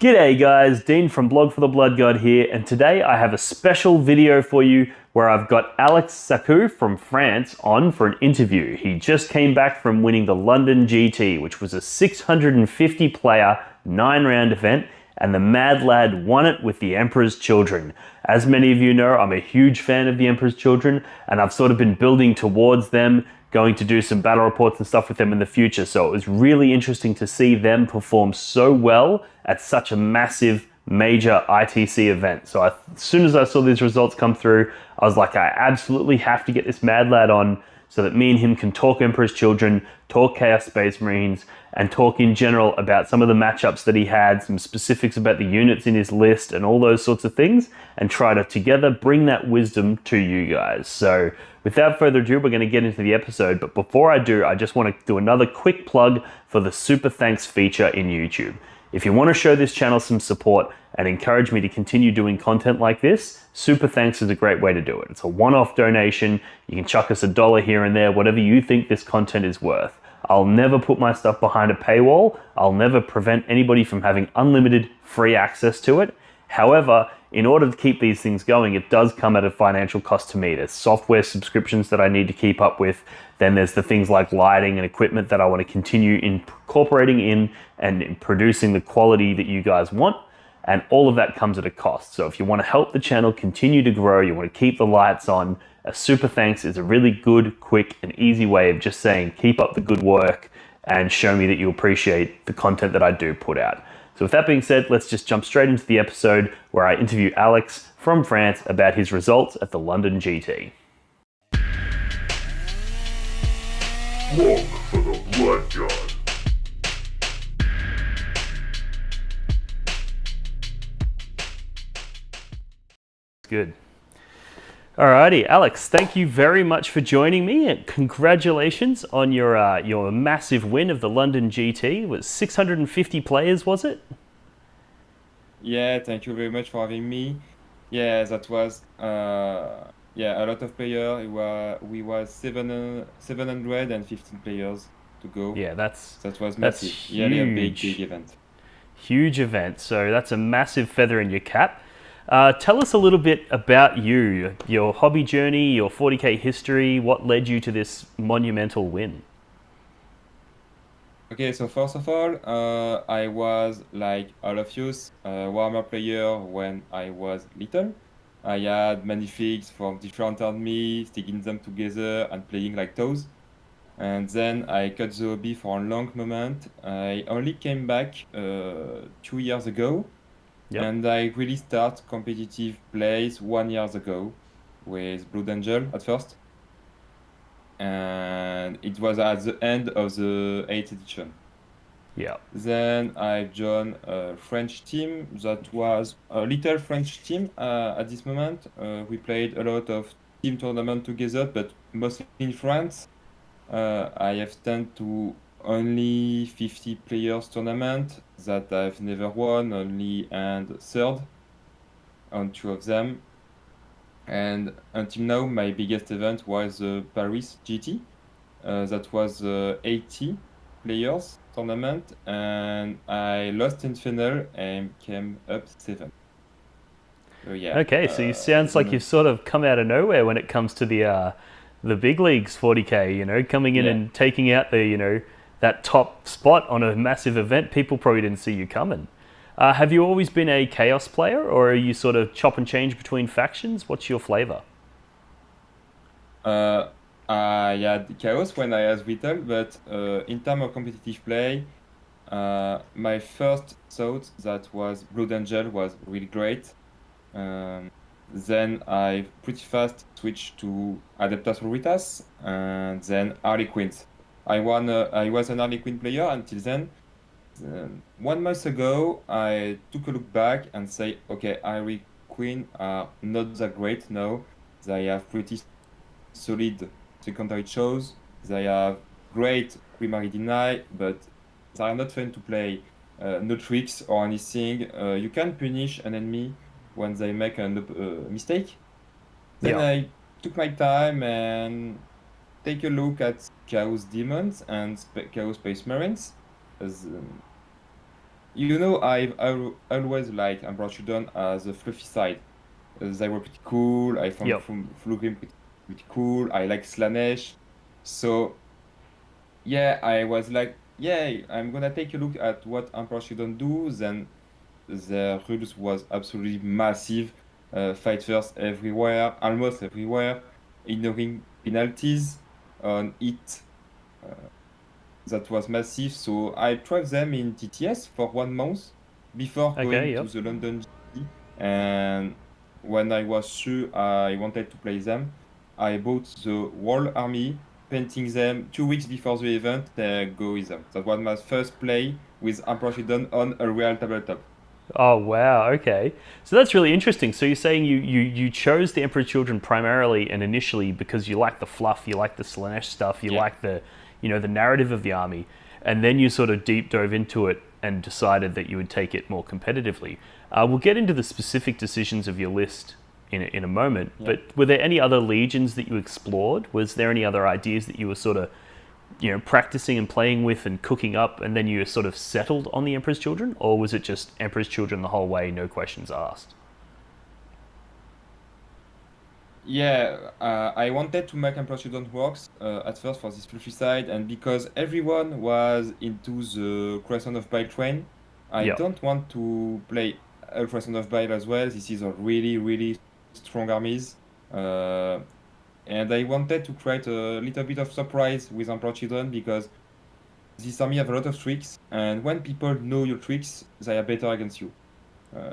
G'day guys, Dean from Blog for the Blood God here, and today I have a special video for you where I've got Alex Sacco from France on for an interview. He just came back from winning the London GT, which was a 650 player, 9-round event, and the Mad Lad won it with the Emperor's Children. As many of you know, I'm a huge fan of the Emperor's Children, and I've sort of been building towards them, going to do some battle reports and stuff with them in the future. So it was really interesting to see them perform so well at such a massive, major ITC event. So as soon as I saw these results come through, I was like, I absolutely have to get this Mad Lad on so that me and him can talk Emperor's Children, talk Chaos Space Marines, and talk in general about some of the matchups that he had, some specifics about the units in his list and all those sorts of things, and try to together bring that wisdom to you guys. So without further ado, we're going to get into the episode, but before I do, I just want to do another quick plug for the Super Thanks feature in YouTube. If you want to show this channel some support and encourage me to continue doing content like this, Super Thanks is a great way to do it. It's a one-off donation. You can chuck us $1 here and there, whatever you think this content is worth. I'll never put my stuff behind a paywall. I'll never prevent anybody from having unlimited free access to it. However, in order to keep these things going, it does come at a financial cost to me. There's software subscriptions that I need to keep up with. Then there's the things like lighting and equipment that I want to continue incorporating in and producing the quality that you guys want. And all of that comes at a cost. So if you want to help the channel continue to grow, you want to keep the lights on, a Super Thanks is a really good, quick, and easy way of just saying, keep up the good work and show me that you appreciate the content that I do put out. So with that being said, let's just jump straight into the episode where I interview Alex from France about his results at the London GT. Blog for the Blood God. Good. Alrighty, Alex, thank you very much for joining me, and congratulations on your massive win of the London GT. It was 650 players, was it? Yeah, thank you very much for having me. Yeah, that was a lot of players. We was 715 players to go. Yeah, that was massive. Huge. Yeah, a big event. Huge event. So that's a massive feather in your cap. Tell us a little bit about you, your hobby journey, your 40k history, what led you to this monumental win? Okay, so first of all, I was like all of you, a Warhammer player when I was little. I had many things from different armies, sticking them together and playing like those. And then I cut the hobby for a long moment. I only came back 2 years ago. Yep. And I really start competitive plays 1 year ago with Blood Angel at first. And it was at the end of the 8th edition. Yeah. Then I joined a French team that was a little French team at this moment. We played a lot of team tournament together, but mostly in France. I have tend to only 50 players tournament that I've never won, only and third on 2 of them. And until now, my biggest event was the Paris GT. That was 80 players tournament, and I lost in final and came up 7. So yeah. Okay, so it sounds like you've sort of come out of nowhere when it comes to the big leagues 40k. You know, coming in and taking out the that top spot on a massive event. People probably didn't see you coming. Have you always been a Chaos player, or are you sort of chop and change between factions? What's your flavor? I had Chaos when I was little, but in terms of competitive play, my first thought that was Blood Angel was really great. Then I pretty fast switched to Adeptus and then Harley Quinns. I was an Harley Quinn player until then. 1 month ago, I took a look back and say, okay, Harley Quinn are not that great now. They have pretty solid secondary shows. They have great primary deny, but they are not fun to play. No tricks or anything. You can punish an enemy when they make a mistake. Then I took my time and take a look at Chaos Demons and Chaos Space Marines. You know, I always liked Emperor Children as a fluffy side. They were pretty cool. I found Yep. Fulgrim pretty cool. I like Slaanesh. So yeah, I was like, yeah, I'm gonna take a look at what Emperor Children do. Then the rules was absolutely massive. Fight first everywhere, almost everywhere, ignoring penalties on it. Uh, that was massive. So I tried them in TTS for 1 month before Okay. going to Yep. the London GP. And when I was sure I wanted to play them, I bought the whole army, painting them 2 weeks before the event, go with them. That was my first play with Emperor Shidon on a real tabletop. Oh wow, okay. So that's really interesting. So you're saying you chose the Emperor Children primarily and initially because you like the fluff, you like the Slaanesh stuff, you Yeah. like the the narrative of the army, and then you sort of deep dove into it and decided that you would take it more competitively. We'll get into the specific decisions of your list in a moment, Yeah. but were there any other legions that you explored? Was there any other ideas that you were sort of practicing and playing with and cooking up, and then you sort of settled on the Emperor's Children, or was it just Emperor's Children the whole way, no questions asked? Yeah, I wanted to make Emperor Children works at first for this fluffy side, and because everyone was into the Crescent of Bile train, I Yeah. don't want to play a Crescent of Bile as well. This is a really, really strong armies. Uh, and I wanted to create a little bit of surprise with Emperor Children because this army have a lot of tricks, and when people know your tricks, they are better against you.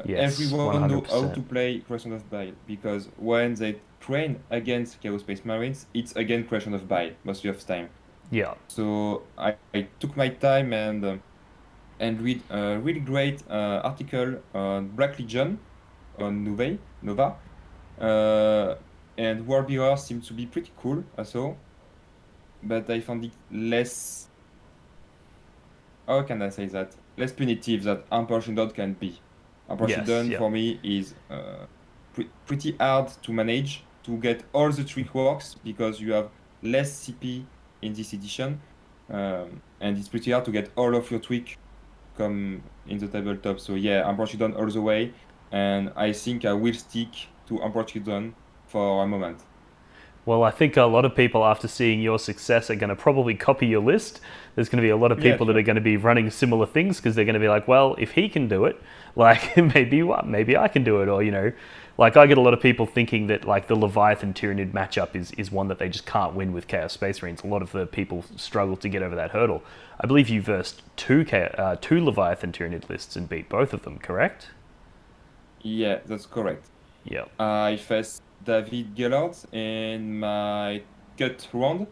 Yes, Everyone know how 100%. to play Crescent of Bile because when they train against Chaos Space Marines, it's again Crescent of Bile most of the time. Yeah. So I took my time and read a really great article on Black Legion on Nova, uh, and Warbearer seemed to be pretty cool also, but I found it less. How can I say that? Less punitive that Unportioned can be. Yes. Unportioned Yeah. for me is pretty hard to manage to get all the trick works because you have less CP in this edition. And it's pretty hard to get all of your trick come in the tabletop. So yeah, Unportioned all the way. And I think I will stick to Unportioned for a moment. Well, I think a lot of people, after seeing your success, are going to probably copy your list. There's going to be a lot of Yeah, people that are sure. going to be running similar things because they're going to be like, well, if he can do it, like maybe I can do it, or like I get a lot of people thinking that like the Leviathan Tyranid matchup is one that they just can't win with Chaos Space Marines. A lot of the people struggle to get over that hurdle. I believe you versed two Leviathan Tyranid lists and beat both of them, correct? Yeah, that's correct. Yeah. I faced David Gellert in my cut round,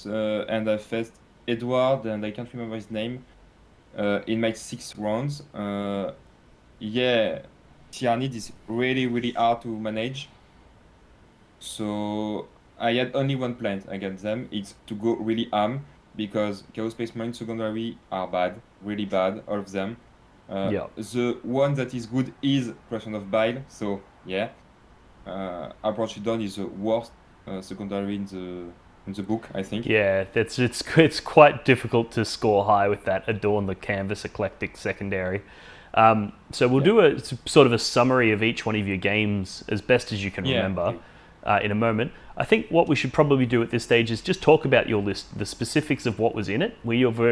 and I faced Edward, and I can't remember his name, in my 6 rounds. Yeah, Tyrannid is really, really hard to manage. So I had only one plan against them. It's to go really ham because Chaos Space Marine secondary are bad, really bad, all of them. Yeah. The one that is good is Crescent of Bile, so yeah. Approach It Down is the worst secondary in the book, I think. Yeah, it's quite difficult to score high with that adorn the canvas eclectic secondary. So we'll Yeah. do a sort of a summary of each one of your games as best as you can Yeah. remember Okay. in a moment. I think what we should probably do at this stage is just talk about your list, the specifics of what was in it.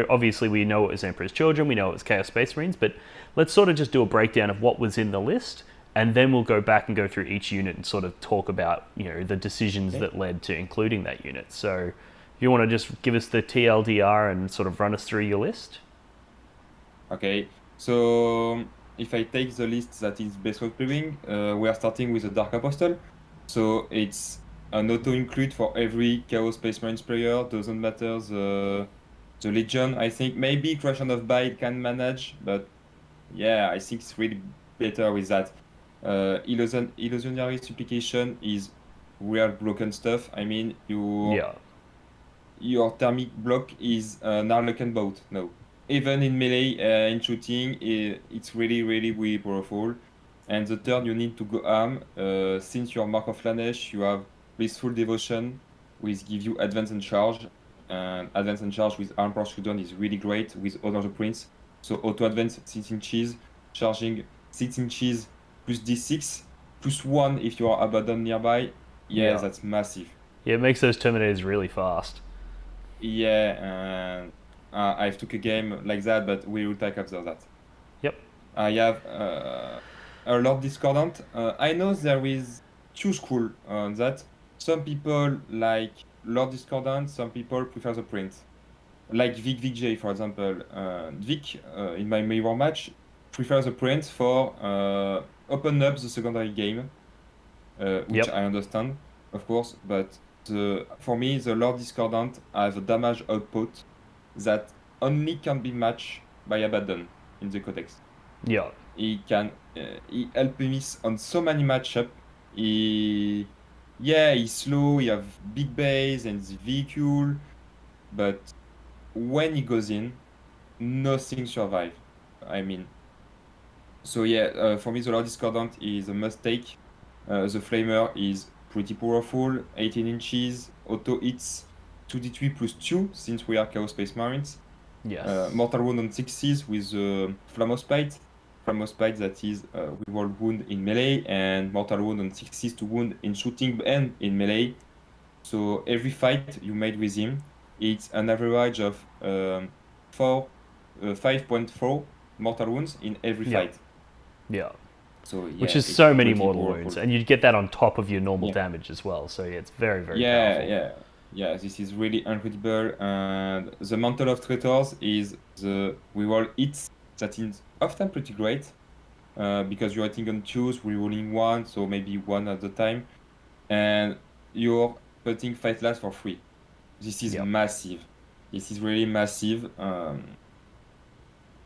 Obviously we know it was Emperor's Children, we know it was Chaos Space Marines, but let's sort of just do a breakdown of what was in the list, and then we'll go back and go through each unit and sort of talk about the decisions Okay. that led to including that unit. So, if you want to just give us the TLDR and sort of run us through your list. Okay. So if I take the list that is best playing, we are starting with the Dark Apostle. So it's an auto include for every Chaos Space Marines player. Doesn't matter the Legion. I think maybe Crushing of Bile can manage, but yeah, I think it's really better with that. Illusory Supplication is real broken stuff. I mean, Yeah. your thermic block is an Arlequin boat. No. Even in melee, in shooting, it's really, really, really powerful. And the turn you need to go arm. Since your Mark of Slaanesh, you have Blissful Devotion, which give you advance and charge. And advance and charge with Arm Shooter is really great with other prints. So auto advance 6 inches, charging 6 inches plus d6 plus 1 if you are Abaddon nearby. Yeah, that's massive. Yeah, it makes those Terminators really fast. Yeah, and I've took a game like that, but we will talk after that. Yep. I have a Lord Discordant. I know there is two school on that. Some people like Lord Discordant, some people prefer the print. Like Vic, for example. Vic, in my mirror match, prefers the print for open up the secondary game, which Yep. I understand, of course, but for me, the Lord Discordant has a damage output that only can be matched by Abaddon in the Codex. Yeah. He help me on so many matchup. He's slow, he have big base and the vehicle, but when he goes in, nothing survive. I mean, so yeah, for me the Lord Discordant is a must-take. The Flamer is pretty powerful, 18 inches, auto hits 2d3 plus 2 since we are Chaos Space Marines. Yes. Mortal wound on 6s with Flamospite. Flamospite that is reroll wound in melee, and mortal wound on 6s to wound in shooting and in melee. So every fight you made with him, it's an average of 5.4 mortal wounds in every fight. Yeah. So yeah, Which is it's so many pretty mortal powerful. wounds, and you'd get that on top of your normal Yeah. damage as well. So yeah, it's very, very powerful. Yeah. This is really incredible. And the Mantle of Traitors is the reroll hits that is often pretty great because you're hitting on twos, rerolling one, so maybe one at a time, and you're putting fight last for free. This is Yep. massive. This is really massive.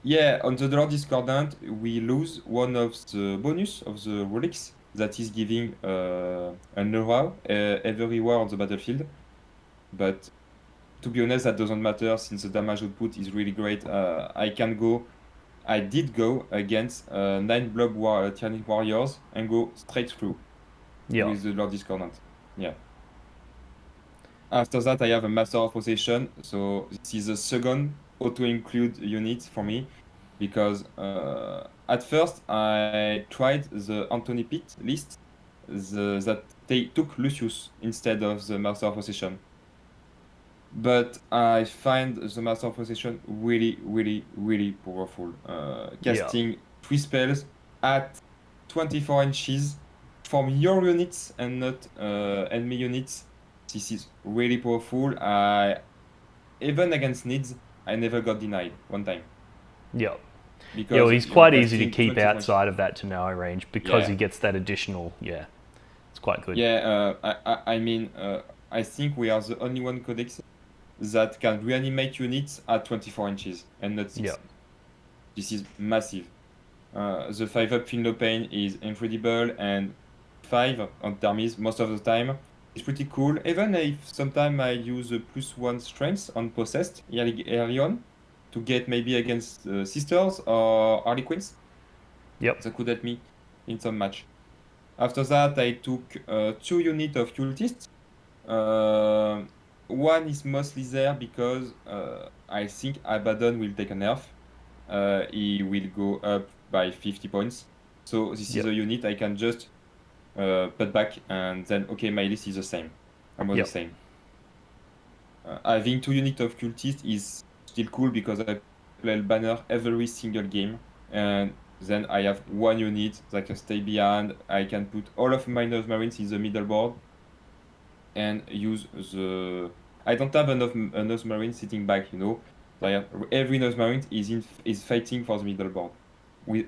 Yeah, on the Lord Discordant, we lose one of the bonus of the relics that is giving an aura everywhere on the battlefield. But to be honest, that doesn't matter since the damage output is really great. I did go against 9 Blob Tyrannic Warriors and go straight through with the Lord Discordant. Yeah. After that, I have a Master of Possession. So this is the second auto-include unit for me because at first I tried the Anthony Pitt list that they took Lucius instead of the Master of Possession. But I find the Master of Possession really, really, really powerful. Casting 3 spells at 24 inches from your units and not enemy units. This is really powerful. Even against needs, I never got denied one time. Yep. Because Yeah, well, he's you're quite easy to casting keep 24 outside of that Tanoi range because Yeah. he gets that additional. Yeah, it's quite good. Yeah, I mean, I think we are the only one codex that can reanimate units at 24 inches and not 6. Yeah. This is massive. The 5-up Feel No Pain is incredible, and 5 on Termis most of the time is pretty cool. Even if sometimes I use a +1 strength on Possessed early on to get maybe against Sisters or Harlequins. Yep. That could help me in some match. After that, I took 2 units of Cultists. One is mostly there because I think Abaddon will take a nerf. He will go up by 50 points. So this is a unit I can just put back and then, okay, my list is the same. I'm the same. Having 2 units of Cultist is still cool because I play Banner every single game. And then I have 1 unit that can stay behind. I can put all of my Nose Marines in the middle board and use the... I don't have enough Nose Marine sitting back, you know. So every Nose Marine is fighting for the middle board,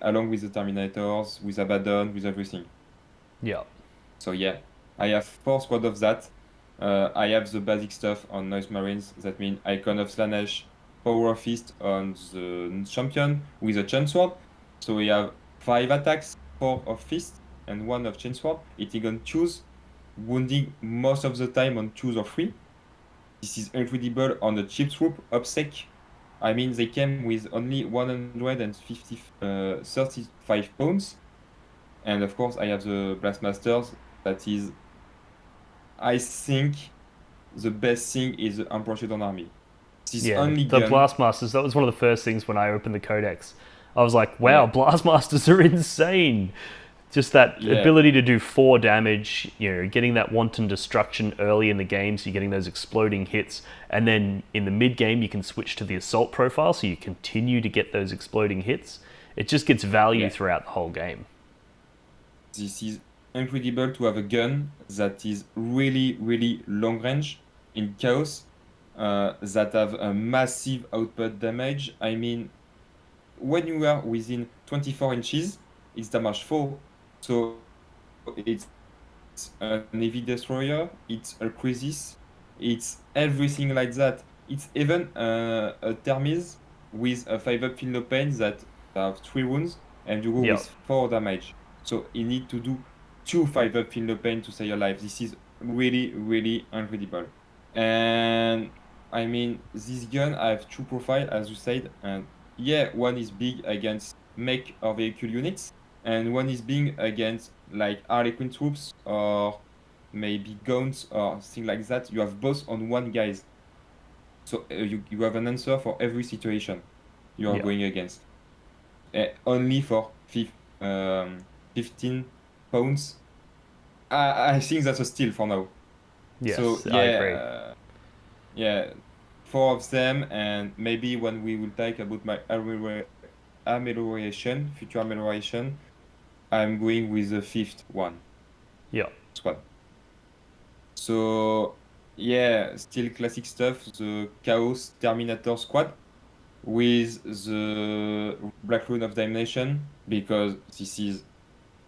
along with the Terminators, with Abaddon, with everything. Yeah. So yeah, I have 4 squad of that. I have the basic stuff on Noise Marines. That means Icon of Slaanesh, Power of Fist on the Champion with a Chainsword. So we have 5 attacks, 4 of Fist and 1 of Chainsword. Hitting on 2s, wounding most of the time on 2s or 3. This is incredible on the cheap troop, Obsec. I mean, they came with only 35 pounds. And of course, I have the Blastmasters. That is, I think, the best thing is the Emperor Shaitan army. This Yeah, only the gun. Blastmasters, that was one of the first things when I opened the Codex. I was like, wow, Yeah. Blastmasters are insane. Just that Yeah. ability to do 4 damage, getting that wanton destruction early in the game, so you're getting those exploding hits, and then in the mid game you can switch to the assault profile, so you continue to get those exploding hits. It just gets value Yeah. throughout the whole game. This is incredible to have a gun that is really, really long range in Chaos, that have a massive output damage. I mean, when you are within 24 inches, it's damage 4. So it's an heavy destroyer, it's a crisis, it's everything like that. It's even a Thermis with a 5-up feel no pain that have 3 wounds, and you go Yep. with 4 damage. So you need to do 2 5-up feel no pain to stay alive. This is really, really incredible. And I mean, this gun I have 2 profile, as you said, and yeah, one is big against mech or vehicle units, and one is big against like Harlequin troops or maybe guns or things like that. You have both on one guys. So you have an answer for every situation you are Yep. going against. Only for 15 pounds. I think that's a steal for now. Yes, So I agree. yeah, 4 of them, and maybe when we will talk about my amelioration, future amelioration, I'm going with the 5th one Yep. squad. So yeah, still classic stuff. The Chaos Terminator squad with the Black Rune of Damnation, because this is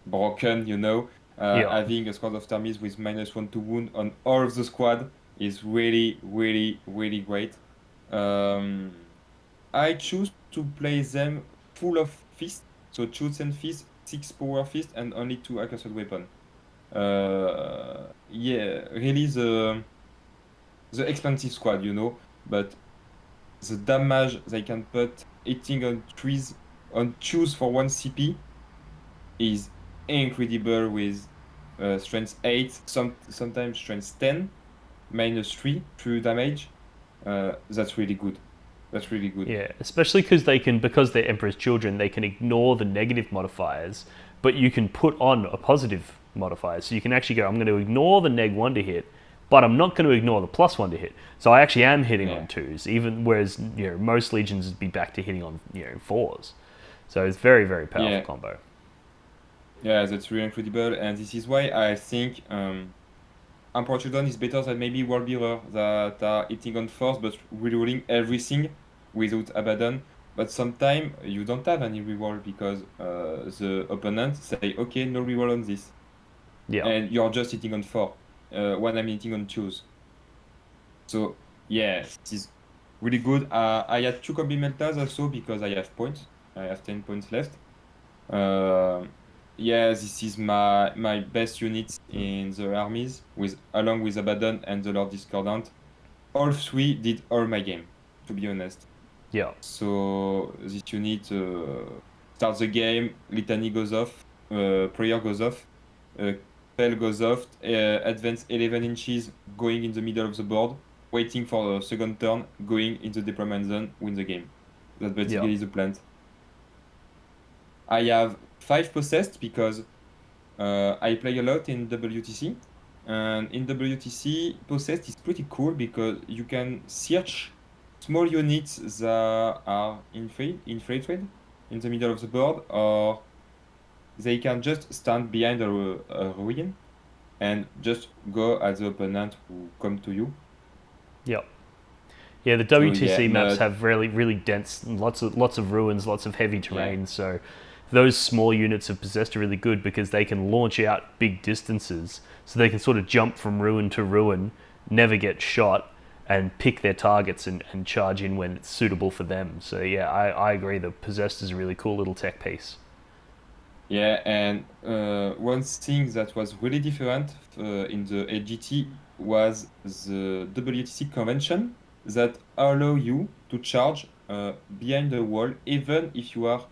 broken, Yeah. Having a squad of Termis with -1 to wound on all of the squad is really, really, really great. I choose to play them full of fist, so shoots and fist, 6 power fist, and only 2 accursed weapon. Yeah, really the expensive squad, but the damage they can put hitting on trees on choose for 1 CP is incredible with strength 8, sometimes strength 10, -3 true damage. That's really good. That's really good. Yeah, especially because because they're Emperor's children, they can ignore the negative modifiers, but you can put on a positive modifier. So you can actually go, I'm going to ignore the -1 to hit, but I'm not going to ignore the +1 to hit. So I actually am hitting Yeah. on 2s, even whereas most legions would be back to hitting on 4s. So it's very, very powerful Yeah. combo. Yeah, that's really incredible, and this is why I think Emperor Children is better than maybe World Bearer that are hitting on force but rerolling everything without Abaddon. But sometimes you don't have any reroll because the opponent say, okay, no reroll on this. Yeah. And you're just hitting on 4 when I'm hitting on 2s. So yeah, it is really good. I had 2 complimentals also because I have points. I have 10 points left. Yeah, this is my best units in the armies, along with Abaddon and the Lord Discordant. All 3 did all my game, to be honest. Yeah. So this unit starts the game, Litany goes off, Prayer goes off, Spell goes off, advance 11 inches, going in the middle of the board, waiting for the second turn, going in the deployment zone, win the game. That's basically the plan. I have 5 possessed because I play a lot in WTC, and in WTC possessed is pretty cool because you can search small units that are infiltrated in the middle of the board, or they can just stand behind a ruin and just go at the opponent who come to you. Yep. Yeah, the WTC maps have really, really dense, lots of ruins, lots of heavy terrain. So those small units of possessed are really good because they can launch out big distances. So they can sort of jump from ruin to ruin, never get shot, and pick their targets and charge in when it's suitable for them. So yeah, I agree. The possessed is a really cool little tech piece. Yeah, and one thing that was really different in the AGT was the WTC convention that allow you to charge behind the wall, even if you are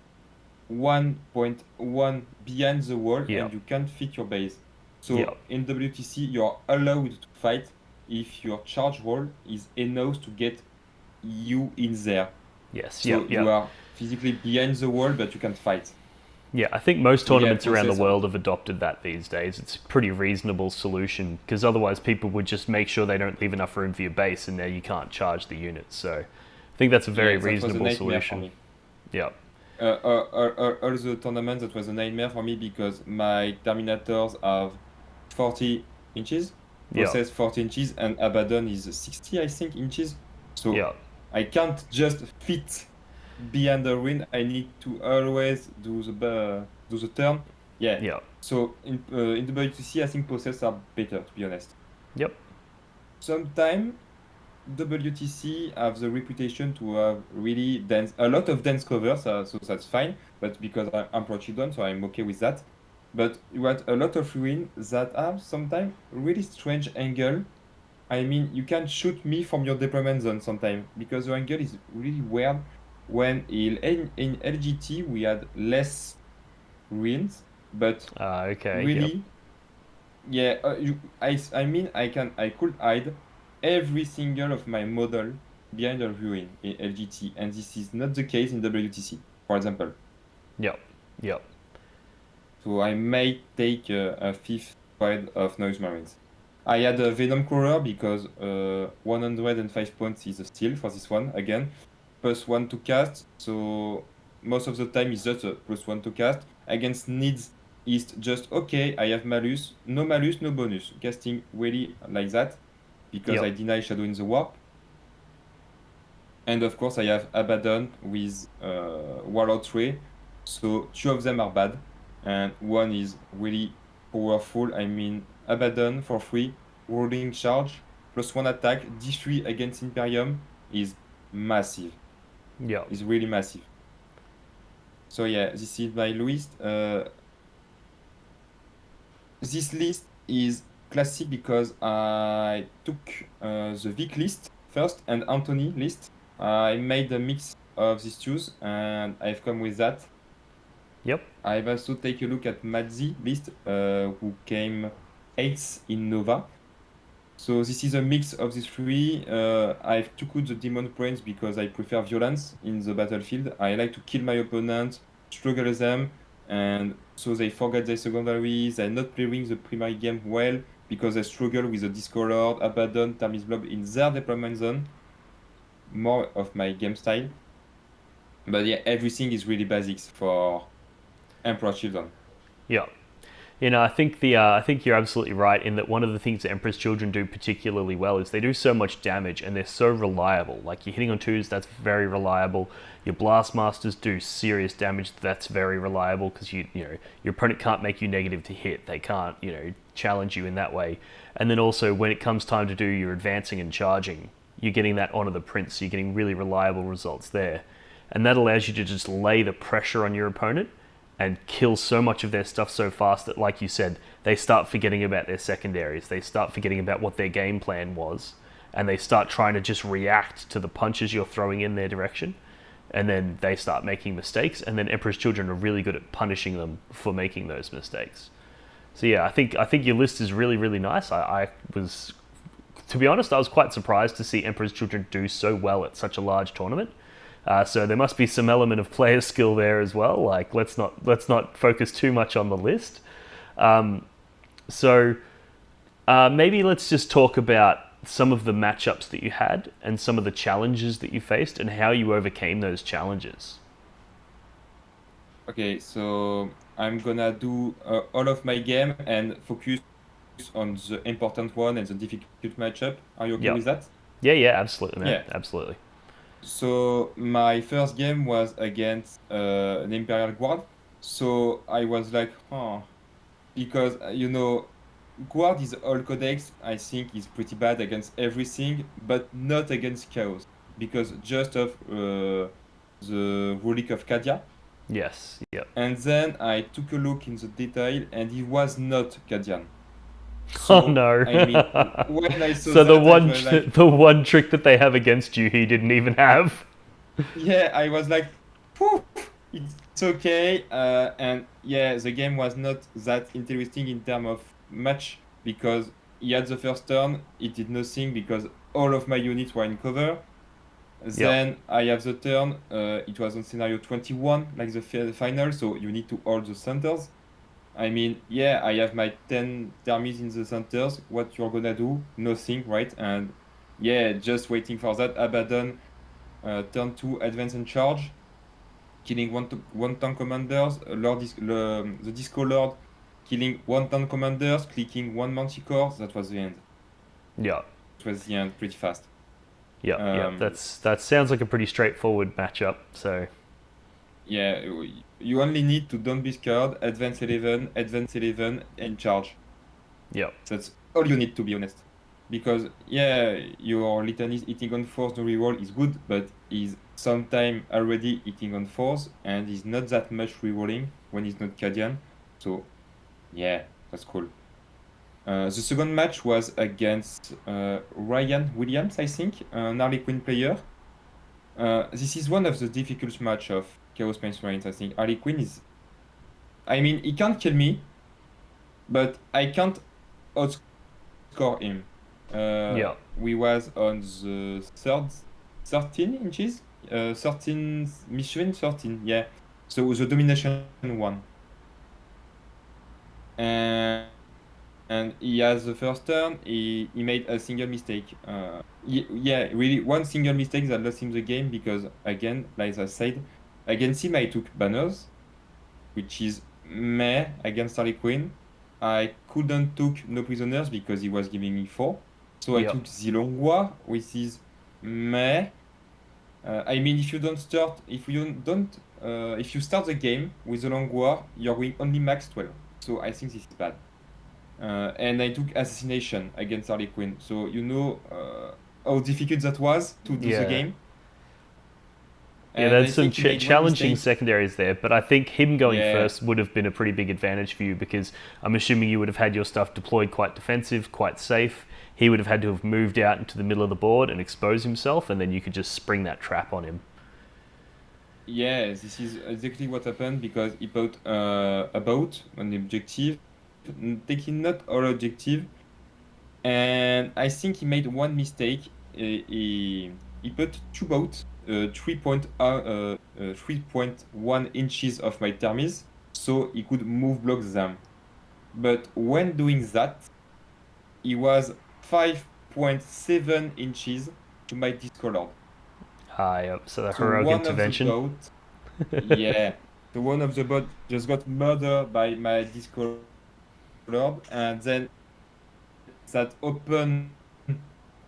1.1 behind the wall and you can't fit your base. So in WTC, you're allowed to fight if your charge wall is enough to get you in there. Yes. So you are physically behind the wall, but you can fight. Yeah, I think most So yeah, tournaments around the process of world have adopted that these days. It's a pretty reasonable solution because otherwise people would just make sure they don't leave enough room for your base and now you can't charge the units. So I think that's a very yeah, that was a reasonable nightmare for solution. me. Yeah. All the tournaments, that was a nightmare for me because my Terminators have 40 inches, Yeah. process 40 inches, and Abaddon is 60, I think, inches. So Yeah. I can't just fit behind the ruin. I need to always do the turn. Yeah. Yeah. So in the WTC, I think process are better, to be honest. Yep. Sometimes WTC have the reputation to have really a lot of dense covers, so that's fine. But because I'm pro children, so I'm okay with that. But you had a lot of ruin that have sometimes really strange angle. I mean, you can shoot me from your deployment zone sometimes because the angle is really weird. When in LGT we had less ruins, but Okay. Yep. really, yeah. I mean, I could hide every single of my model behind a ruin in LGT, and this is not the case in WTC, for example. Yep. Yep. So I may take a fifth squad of Noise Marines. I had a Venom Crawler because 105 points is a steal for this one again. +1 to cast, so most of the time it's just a +1 to cast. Against needs is just okay, I have malus, no bonus. Casting really like that because I Yep. deny Shadow in the Warp. And of course I have Abaddon with Warlord Tray, so 2 of them are bad and 1 is really powerful. I mean, Abaddon for free, Rolling Charge, +1 attack, D3 against Imperium is massive. Yep. Is really massive. So yeah, this is my list. This list is classic because I took the Vic list first and Anthony list. I made a mix of these two and I've come with that. Yep. I've also taken a look at Madzi list, who came 8th in Nova. So this is a mix of these three. I've took out the Demon Brains because I prefer violence in the battlefield. I like to kill my opponent, struggle them, and so they forget their secondaries. They're not playing the primary game well because they struggle with the Discolored, Abaddon, Thermis Blob in their deployment zone. More of my game style. But yeah, everything is really basics for Emperor Children. Yep. You know, I think you're absolutely right in that one of the things that Emperor's Children do particularly well is they do so much damage and they're so reliable. Like you're hitting on twos, that's very reliable. Your Blastmasters do serious damage, that's very reliable because you know your opponent can't make you negative to hit. They can't challenge you in that way. And then also when it comes time to do your advancing and charging, you're getting that Honor the Prince. So you're getting really reliable results there, and that allows you to just lay the pressure on your opponent and kill so much of their stuff so fast that, like you said, they start forgetting about their secondaries. They start forgetting about what their game plan was, and they start trying to just react to the punches you're throwing in their direction. And then they start making mistakes, and then Emperor's Children are really good at punishing them for making those mistakes. So yeah, I think your list is really, really nice. I was, to be honest, I was quite surprised to see Emperor's Children do so well at such a large tournament. So there must be some element of player skill there as well. Like let's not focus too much on the list. So maybe let's just talk about some of the matchups that you had and some of the challenges that you faced and how you overcame those challenges. Okay, so I'm gonna do all of my game and focus on the important one and the difficult matchup. Are you okay with that? Yeah, absolutely, man. Yeah. Absolutely. So my first game was against an Imperial Guard. So I was like, because Guard is all codex. I think is pretty bad against everything, but not against Chaos because just of the Relic of Cadia. Yes. Yep. And then I took a look in the detail, and he was not Cadian. Oh no! I mean, when I saw so that, the one I was like, the one trick that they have against you, he didn't even have. yeah, I was like, whew, it's okay. And yeah, the game was not that interesting in terms of match because he had the first turn, he did nothing because all of my units were in cover. Then I have the turn. It was on scenario 21, like the final, so you need to hold the centers. I mean, yeah, I have my 10 termies in the centers. What you're gonna do? Nothing, right? And yeah, just waiting for that. Abaddon, turn 2, advance and charge, killing one tank commanders. The Disco Lord, killing one tank commanders, clicking one Manticore. That was the end. Yeah. It was the end, pretty fast. Yeah. That sounds like a pretty straightforward matchup. So Yeah, you only need to don't be scared, advance 11, and charge. yeah. That's all you need, to be honest. Because, yeah, your Litany hitting on force, no reroll is good, but he's sometime already hitting on force, and he's not that much rerolling when he's not Cadian. So, yeah, that's cool. The second match was against Ryan Williams, I think, an Harley Quinn player. This is one of the difficult match of Chaos Marines, I think. Harley Quinn is... I mean, he can't kill me, but I can't outscore him. We was on the 13 inches? 13 mission? 13, yeah. So the domination one. And he has the first turn, he made a single mistake. Yeah, really, one single mistake that lost him the game because, again, like I said, against him I took banners, which is meh against Harley Quinn. I couldn't took no prisoners because he was giving me 4. So I took the Long War, which is meh. I mean, if you start the game with the Long War, you're going only max 12. So I think this is bad. And I took Assassination against Harley Quinn. So you know how difficult that was to do the game. Yeah, there's some challenging secondaries there, but I think him going first would have been a pretty big advantage for you because I'm assuming you would have had your stuff deployed quite defensive, quite safe. He would have had to have moved out into the middle of the board and expose himself, and then you could just spring that trap on him. Yeah, this is exactly what happened because he bought a boat on the objective, taking not all objective, and I think he made one mistake. He put 2 boats, 3.1 inches of my termies, so he could move block them. But when doing that, he was 5.7 inches to my Disco Lord. So the heroic intervention. Yeah, the one of the boat just got murdered by my Disco Lord, and then that opened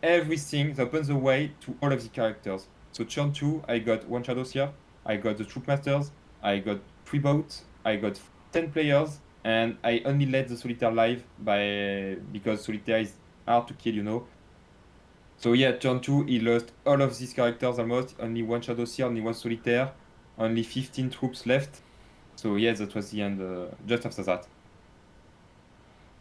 everything, that opens the way to all of the characters. So turn 2, I got 1 Shadow Seer, I got the Troop Masters, I got 3 boats, I got 10 players, and I only let the Solitaire live because Solitaire is hard to kill, you know. So yeah, turn 2, he lost all of these characters almost, only 1 Shadow Seer, only 1 Solitaire, only 15 troops left. So yeah, that was the end just after that.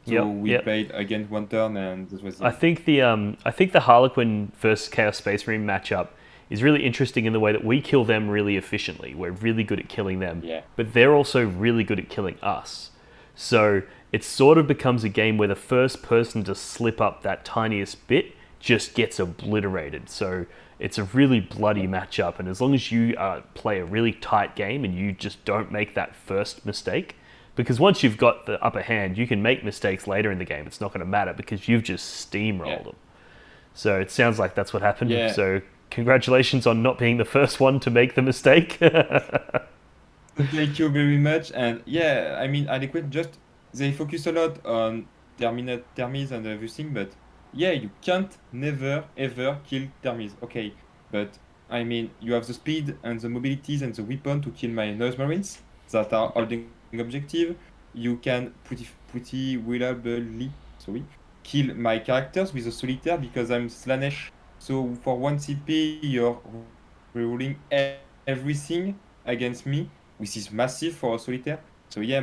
So we played again 1 turn, and that was the end. I think the Harlequin versus Chaos Space Marine matchup is really interesting in the way that we kill them really efficiently. We're really good at killing them, but they're also really good at killing us. So it sort of becomes a game where the first person to slip up that tiniest bit just gets obliterated. So it's a really bloody matchup, and as long as you play a really tight game and you just don't make that first mistake, because once you've got the upper hand, you can make mistakes later in the game. It's not going to matter because you've just steamrolled them. So it sounds like that's what happened. So congratulations on not being the first one to make the mistake. Thank you very much. And yeah, I mean, Adequate they focus a lot on termies and everything, but yeah, you can't never ever kill termies. Okay, but I mean, you have the speed and the mobilities and the weapon to kill my Noise Marines that are holding objective. You can pretty reliably kill my characters with a Solitaire because I'm Slaanesh. So for 1 CP, you're rerolling everything against me, which is massive for a Solitaire. So yeah,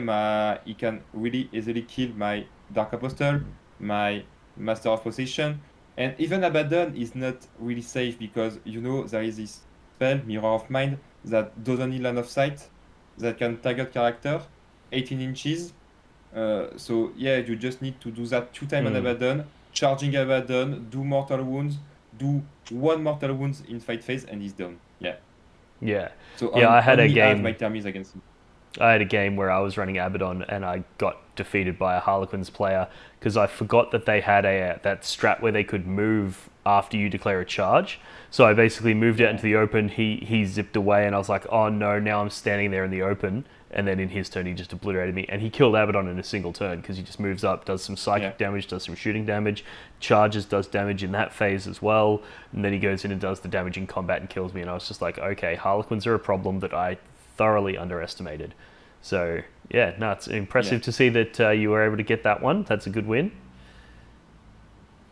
he can really easily kill my Dark Apostle, my Master of Possession, and even Abaddon is not really safe because, you know, there is this spell, Mirror of Mind, that doesn't need line of sight, that can target character, 18 inches. So yeah, you just need to do that 2 times on Abaddon, charging Abaddon, do mortal wounds, do 1 mortal wounds in fight phase and he's done. Yeah. Yeah. So Yeah, I had a only have my game. Thermies against him. I had a game where I was running Abaddon and I got defeated by a Harlequins player because I forgot that they had a that strat where they could move after you declare a charge. So I basically moved out Yeah. into the open. He zipped away and I was like, oh no, now I'm standing there in the open. And then in his turn, he just obliterated me and he killed Abaddon in a single turn because he just moves up, does some Yeah. psychic damage, does some shooting damage, charges, does damage in that phase as well, and then he goes in and does the damage in combat and kills me. And I was just like, okay, Harlequins are a problem that I thoroughly underestimated. So yeah, no, it's impressive Yeah. to see that you were able to get that one. That's a good win.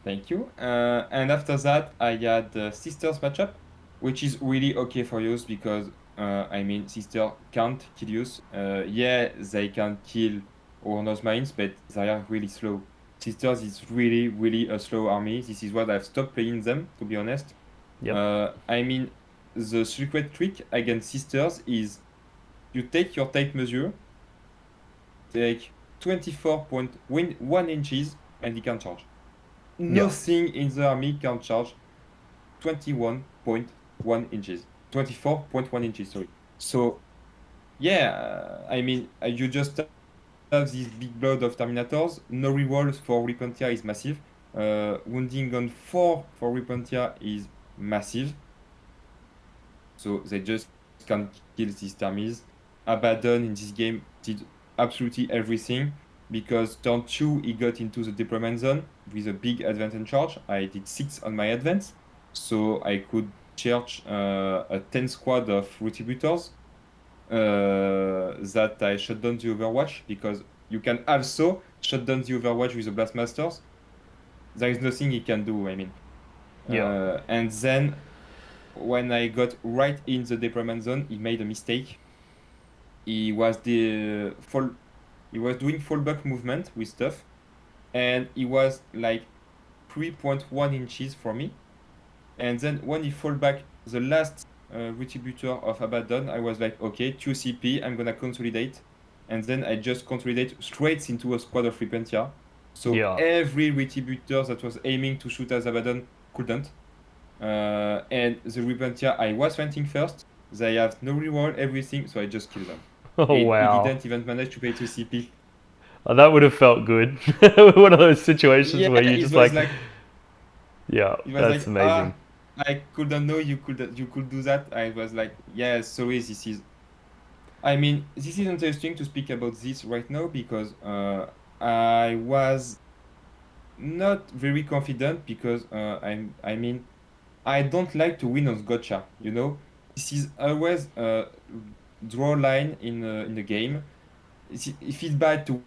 Thank you. And after that, I had the Sisters matchup, which is really okay for use because, I mean, Sister can't kill use. Yeah, they can kill Warner's Mines, but they are really slow. Sisters is really, really a slow army. This is why I've stopped playing them, to be honest. Yep. I mean, the secret trick against Sisters is you take your tape measure, take 24.1 inches, and you can charge. Nothing in the army can charge 21.1 inches. 24.1 inches, sorry. So, yeah, I mean, you just have this big blood of Terminators. No rerolls for Repentia is massive. Wounding on 4 for Repentia is massive. So they just can't kill these Termies. Abaddon in this game did absolutely everything because turn 2 he got into the deployment zone with a big advance and charge. I did 6 on my advance, so I could charge a 10 squad of Retributors that I shut down the Overwatch because you can also shut down the Overwatch with the Blastmasters. There is nothing he can do, I mean. And then when I got right in the deployment zone, he made a mistake. He was doing fallback movement with stuff, and he was like 3.1 inches from me. And then when he fall back the last Retributor of Abaddon, I was like, okay, 2 CP, I'm gonna consolidate. And then I just consolidate straight into a squad of Repentia. So every Retributor that was aiming to shoot as Abaddon couldn't. And the Repentia, I was fighting first. They have no reroll, everything, so I just killed them. Oh wow! He didn't even manage to pay 2 CP. Oh, that would have felt good. One of those situations where you just like, yeah, that's amazing. I couldn't know you could do that. I was like, yeah, sorry, this is. I mean, this is interesting to speak about this right now because I was not very confident because I mean, I don't like to win on gotcha. You know, this is always a draw line in the game. If it's bad to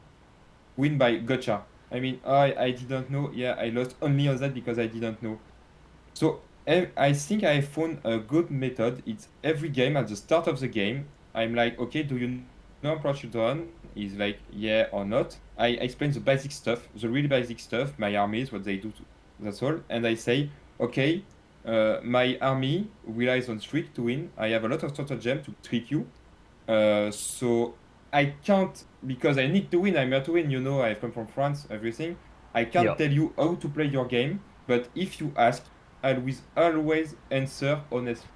win by gotcha. I mean, I didn't know. Yeah, I lost only on that because I didn't know. So I think I found a good method. It's every game at the start of the game. I'm like, okay, do you know approach you done? He's like, yeah or not. I explain the basic stuff, the really basic stuff, my armies, what they do. That's all. And I say, okay, my army relies on streak to win. I have a lot of stratagem to trick you. So I can't, because I need to win, I'm here to win, you know, I've come from France, everything. I can't tell you how to play your game, but if you ask, I will always answer honestly.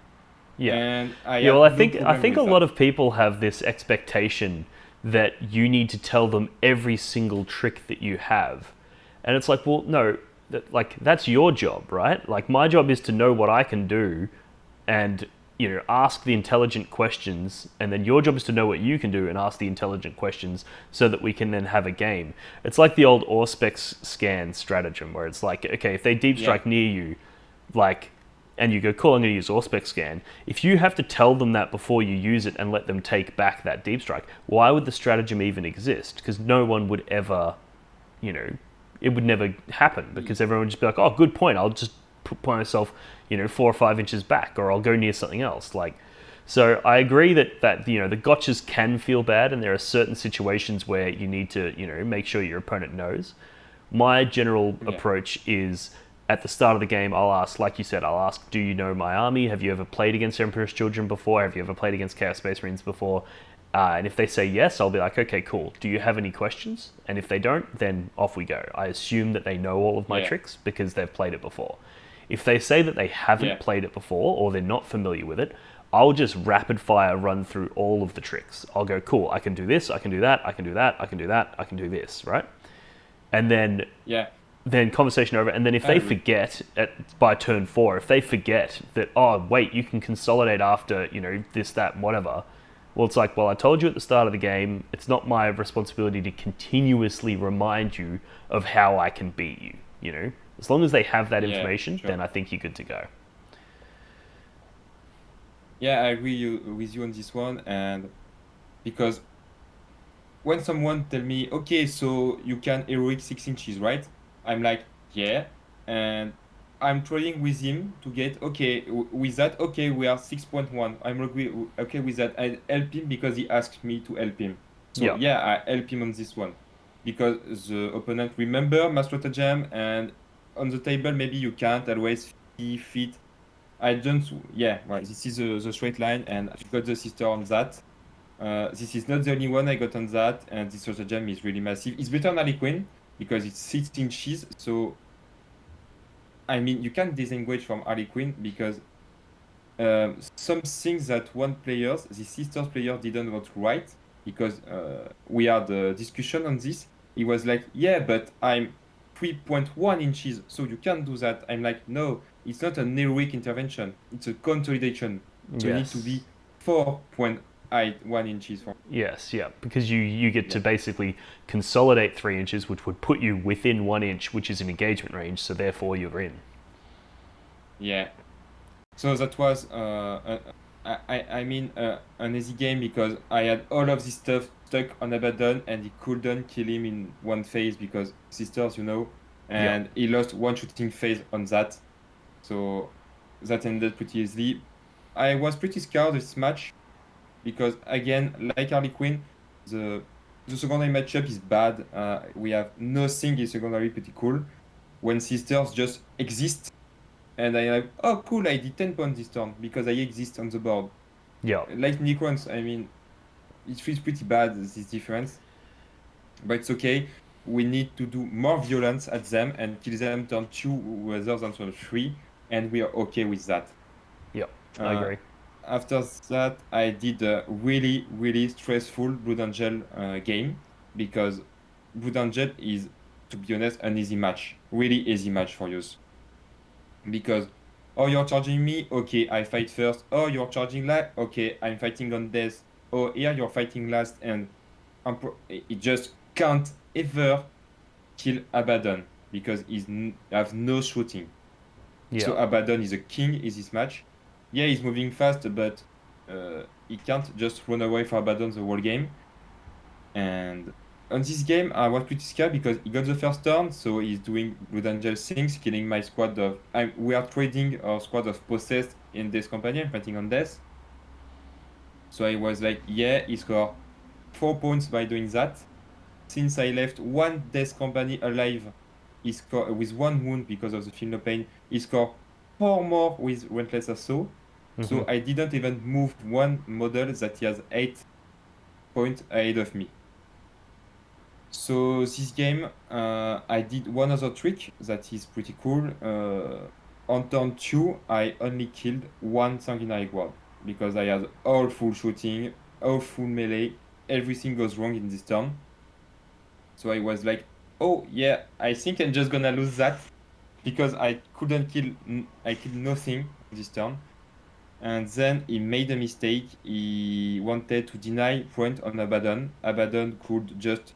Yeah. And well, I think a lot of people have this expectation that you need to tell them every single trick that you have. And it's like, well, no, that's your job, right? Like my job is to know what I can do and ask the intelligent questions, and then your job is to know what you can do and ask the intelligent questions so that we can then have a game. It's like the old Auspex scan stratagem where it's like, okay, if they deep strike near you, and you go, cool, I'm going to use Auspex scan. If you have to tell them that before you use it and let them take back that deep strike, why would the stratagem even exist? Because no one would ever, it would never happen because everyone would just be like, oh, good point, I'll just put myself 4 or 5 inches back, or I'll go near something else. So I agree that the gotchas can feel bad, and there are certain situations where you need to make sure your opponent knows. My general approach is at the start of the game, I'll ask, like you said, do you know my army? Have you ever played against Emperor's Children before? Have you ever played against Chaos Space Marines before? And if they say yes, I'll be like, okay, cool. Do you have any questions? And if they don't, then off we go. I assume that they know all of my tricks because they've played it before. If they say that they haven't played it before or they're not familiar with it, I'll just rapid fire run through all of the tricks. I'll go, cool, I can do this, I can do that, I can do that, I can do that, I can do this, right? And then conversation over. And then if they forget by turn 4, if they forget that, oh wait, you can consolidate after, you know, this, that, whatever. Well, it's like, well, I told you at the start of the game, it's not my responsibility to continuously remind you of how I can beat you, you know? As long as they have that information, then I think you're good to go. Yeah, I agree with you on this one, and because when someone tell me, okay, so you can heroic 6 inches, right? I'm like, yeah, and I'm trying with him to get, okay, with that, okay, we are 6.1. I'm okay with that. I help him because he asked me to help him. So I help him on this one. Because the opponent remember my stratagem, and on the table, maybe you can't always fit. I don't, well, this is the straight line, and I got the sister on that. This is not the only one I got on that, and this stratagem is really massive. It's better than Harley Quinn because it's 6 inches, so I mean, you can't disengage from Harley Quinn because some things that the sisters player didn't want to write, because we had the discussion on this. He was like, yeah, but I'm 3.1 inches, so you can't do that. I'm like, no, it's not an heroic intervention. It's a consolidation. So you need to be 4.1 inches. Yes, because you get to basically consolidate 3 inches, which would put you within 1 inch, which is an engagement range, so therefore you're in. Yeah. So that was, I mean, an easy game because I had all of this stuff stuck on Abaddon, and he couldn't kill him in one phase because sisters, you know, and he lost one shooting phase on that. So that ended pretty easily. I was pretty scared this match because, again, like Harley Quinn, the secondary matchup is bad. We have nothing in secondary pretty cool. When sisters just exist, and I'm like, oh cool, I did 10 points this turn because I exist on the board. Yeah. Like Necrons, I mean, it feels pretty bad, this difference. But it's okay. We need to do more violence at them and kill them turn 2 rather than turn 3, and we are okay with that. Yep, I agree. After that, I did a really, really stressful Blood Angel game because Blood Angel is, to be honest, an easy match. Really easy match for you. Because, oh, you're charging me? Okay, I fight first. Oh, you're charging last? Okay, I'm fighting on death. Oh, here you're fighting last, and it just can't ever kill Abaddon because he has no shooting. Yeah. So Abaddon is a king in this match. Yeah, he's moving fast, but he can't just run away from Abaddon the whole game. And on this game, I was pretty scared because he got the first turn, so he's doing Blood Angel things, killing my squad of... we are trading our squad of Possessed in Death Company, I'm fighting on Death. So I was like, yeah, he scored 4 points by doing that. Since I left one Death Company alive, he scored with 1 wound because of the Feel No Pain. He scored 4 more with Relentless Assault. Mm-hmm. So I didn't even move one model that he has 8 points ahead of me. So this game, I did one other trick that is pretty cool. On turn 2, I only killed 1 Sanguinary Guard because I had all full shooting, all full melee, everything goes wrong in this turn. So I was like, oh yeah, I think I'm just gonna lose that because I couldn't kill, I killed nothing this turn. And then he made a mistake. He wanted to deny point on Abaddon. Abaddon could just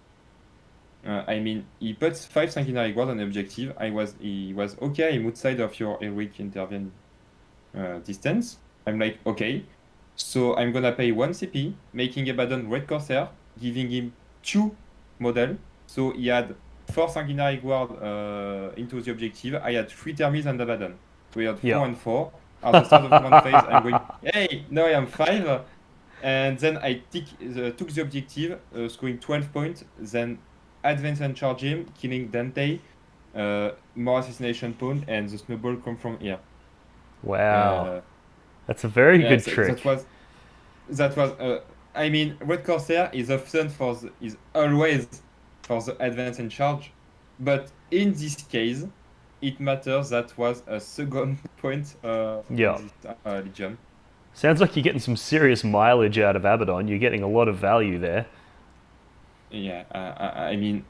he put 5 Sanguinary Guard on the objective. He was okay, I'm outside of your heroic intervene distance. I'm like, okay. So I'm gonna pay 1 CP, making Abaddon Red Corsair, giving him 2 model. So he had 4 Sanguinary Guard into the objective. I had 3 Thermals and Abaddon. So we had 4 and 4. At the start of one phase, I'm going, hey, now I am 5. And then I took the objective, scoring 12 points, then advance and charge him, killing Dante, more assassination point, and the snowball come from here. Wow. That's a very good trick. That was Red Corsair is always for the advance and charge, but in this case, it matters that was a second point on Yeah. this Legion. Sounds like you're getting some serious mileage out of Abaddon. You're getting a lot of value there. Yeah, I mean,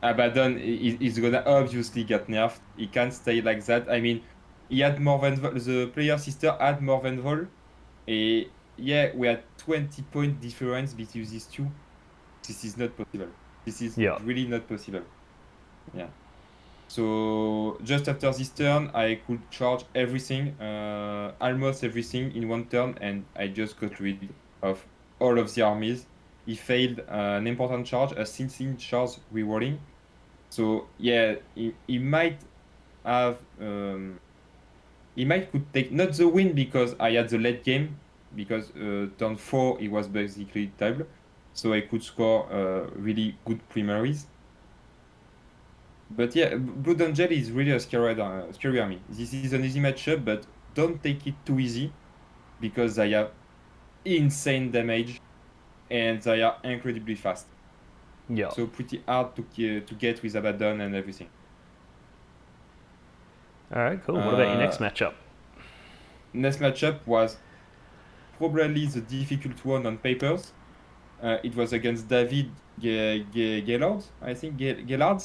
Abaddon is gonna obviously get nerfed. He can't stay like that. I mean, he had more than the player sister had more than Vol. Yeah, we had 20-point difference between these two. This is not possible. This is Yeah. really not possible. Yeah. So just after this turn, I could charge everything, almost everything in one turn, and I just got rid of all of the armies. He failed an important charge, a 16 charge rewarding. So yeah, he might have, he might could take not the win because I had the late game, because turn 4 he was basically table, so I could score really good primaries. But yeah, Blood Angel is really a scary army. This is an easy matchup, but don't take it too easy because they have insane damage and they are incredibly fast. Yeah. So pretty hard to get with Abaddon and everything. All right, cool. What about your next matchup? Next matchup was probably the difficult one on papers. It was against David Gaillard, I think. Gaillard,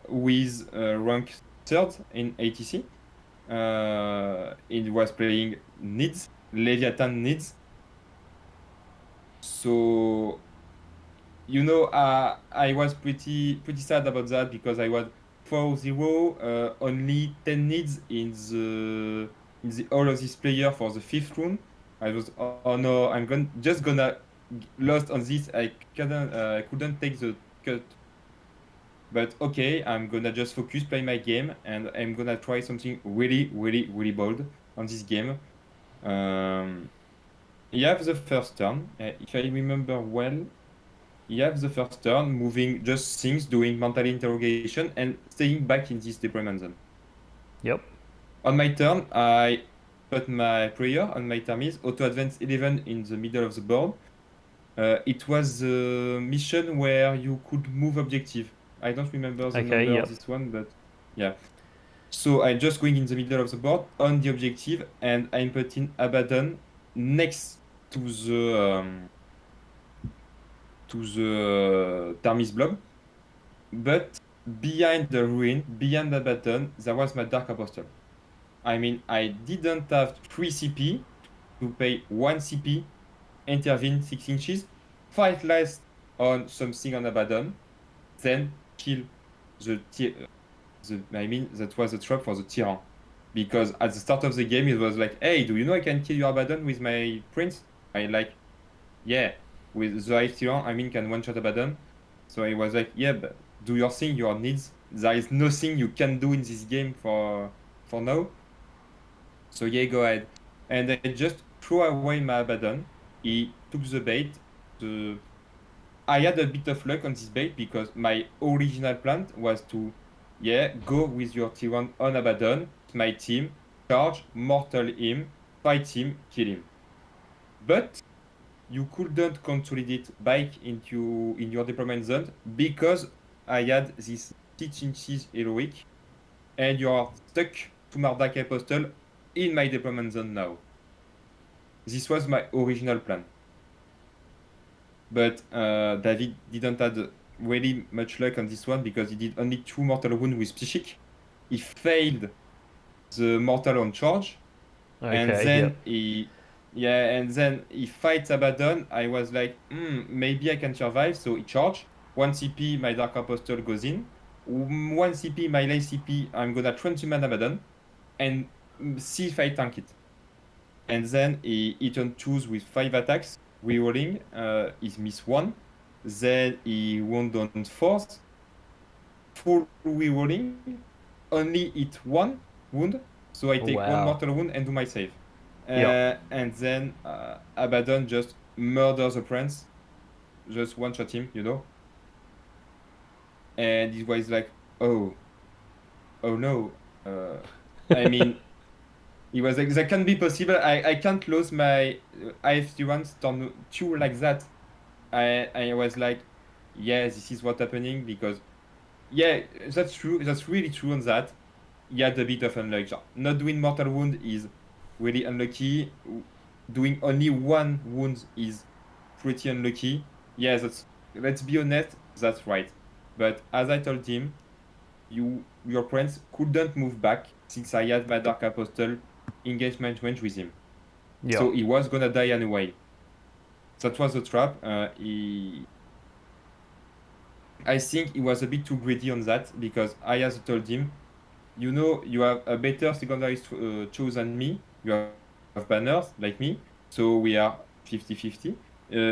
with rank 3rd in ATC. It was playing Needs, Leviathan Needs. So, you know, I was pretty sad about that because I was 4-0, only 10 needs in the all of this player for the 5th round. I was, oh no, just gonna lost on this. I couldn't take the cut. But okay, I'm gonna just focus, play my game, and I'm gonna try something really bold on this game. You have the first turn, if I remember well. You have the first turn, moving just things, doing mental interrogation, and staying back in this deployment zone. Yep. On my turn, I put my prayer on my termis, auto advance 11 in the middle of the board. It was the mission where you could move objective. I don't remember the number of this one, but yeah. So I'm just going in the middle of the board on the objective, and I'm putting Abaddon next to the Thermis blob. But behind the ruin, behind the button, there was my Dark Apostle. I mean, I didn't have 3 CP to pay 1 CP, intervene 6 inches, fight last on something on Abaddon, then kill I mean, that was a trap for the Tyrann. Because at the start of the game, it was like, hey, do you know I can kill your Abaddon with my Prince? I like, yeah, with the Hive Tyrann, I mean, can one-shot Abaddon. So I was like, yeah, but do your thing, your needs. There is nothing you can do in this game for now. So yeah, go ahead. And I just threw away my Abaddon. He took the bait. I had a bit of luck on this bait because my original plan was to, yeah, go with your T1 on Abaddon, my team, charge, mortal him, fight him, kill him. But you couldn't consolidate back in your deployment zone because I had this 6 inches heroic and you are stuck to my Dark Apostle in my deployment zone now. This was my original plan. But David didn't have really much luck on this one because he did only 2 mortal wounds with Psychic. He failed the mortal on charge. Okay, and then he fights Abaddon. I was like, maybe I can survive. So he charged. 1 CP, my Dark Apostle goes in. 1 CP, my late CP, I'm gonna transhuman Abaddon. And see if I tank it. And then he turned 2s with 5 attacks. Rerolling, he missed 1. Then he wound on 4th. Full rerolling. Only hit 1 wound. So I take 1 mortal wound and do my save. And then Abaddon just murders the prince. Just one-shot him, you know. And it was like, oh no. I mean, it was like, that can't be possible. I can't lose my IF1 turn 2 like that. I was like, yeah, this is what's happening because Yeah, that's true. That's really true on that. He had a bit of unluck. Not doing mortal wound is really unlucky. Doing only one wound is pretty unlucky. Yeah, that's, let's be honest, that's right. But as I told him, your friends couldn't move back since I had my Dark Apostle engagement range with him. Yeah. So he was gonna die anyway. That was the trap. I think he was a bit too greedy on that because I has told him, you have a better secondary choose than me. You have banners like me, so we are 50-50.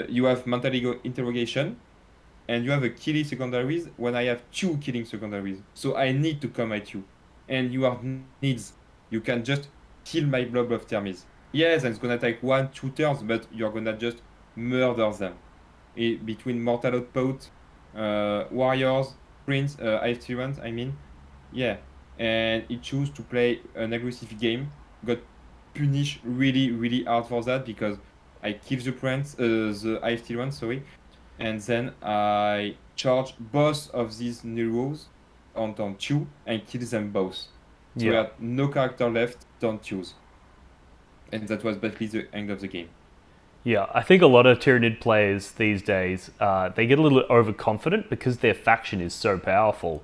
You have mental interrogation, and you have a killing secondaries when I have two killing secondaries. So I need to come at you. And you have needs. You can just kill my blob of termies. Yes, and it's gonna take 1-2 turns, but you're gonna just murder them. Between Mortal Outpost, Warriors, Prince, Ice Tyrant, I mean. Yeah. And he chose to play an aggressive game. Got punished really, really hard for that because I killed the Prince, the Ice Tyrant, sorry. And then I charge both of these Neros on turn 2 and kill them both. So we Yeah. had no character left, turn 2s. And that was basically the end of the game. Yeah, I think a lot of Tyranid players these days, they get a little overconfident because their faction is so powerful.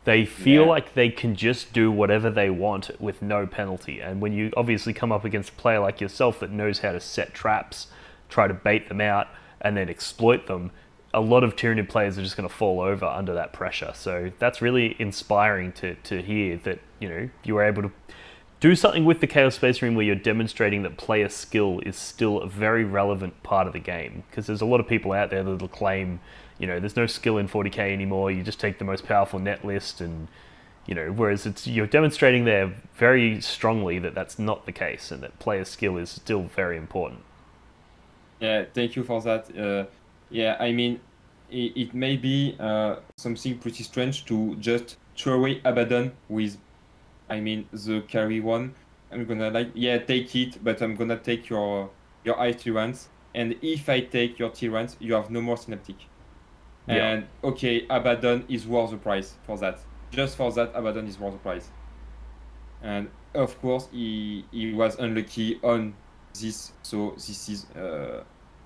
They feel Yeah. like they can just do whatever they want with no penalty. And when you obviously come up against a player like yourself that knows how to set traps, try to bait them out, and then exploit them, a lot of Tyranid players are just going to fall over under that pressure. So that's really inspiring to hear that, you were able to do something with the Chaos Space Marine where you're demonstrating that player skill is still a very relevant part of the game. Because there's a lot of people out there that'll claim, there's no skill in 40k anymore, you just take the most powerful net list, and, whereas you're demonstrating there very strongly that that's not the case, and that player skill is still very important. Yeah, thank you for that. Yeah, I mean, it may be something pretty strange to just throw away Abaddon with, the carry one. I'm gonna take it, but I'm gonna take your Ice Tyrants. And if I take your Tyrants, you have no more Synaptic. Yeah. And okay, Abaddon is worth the price for that. Just for that, Abaddon is worth the price. And of course, he was unlucky on this. So this is,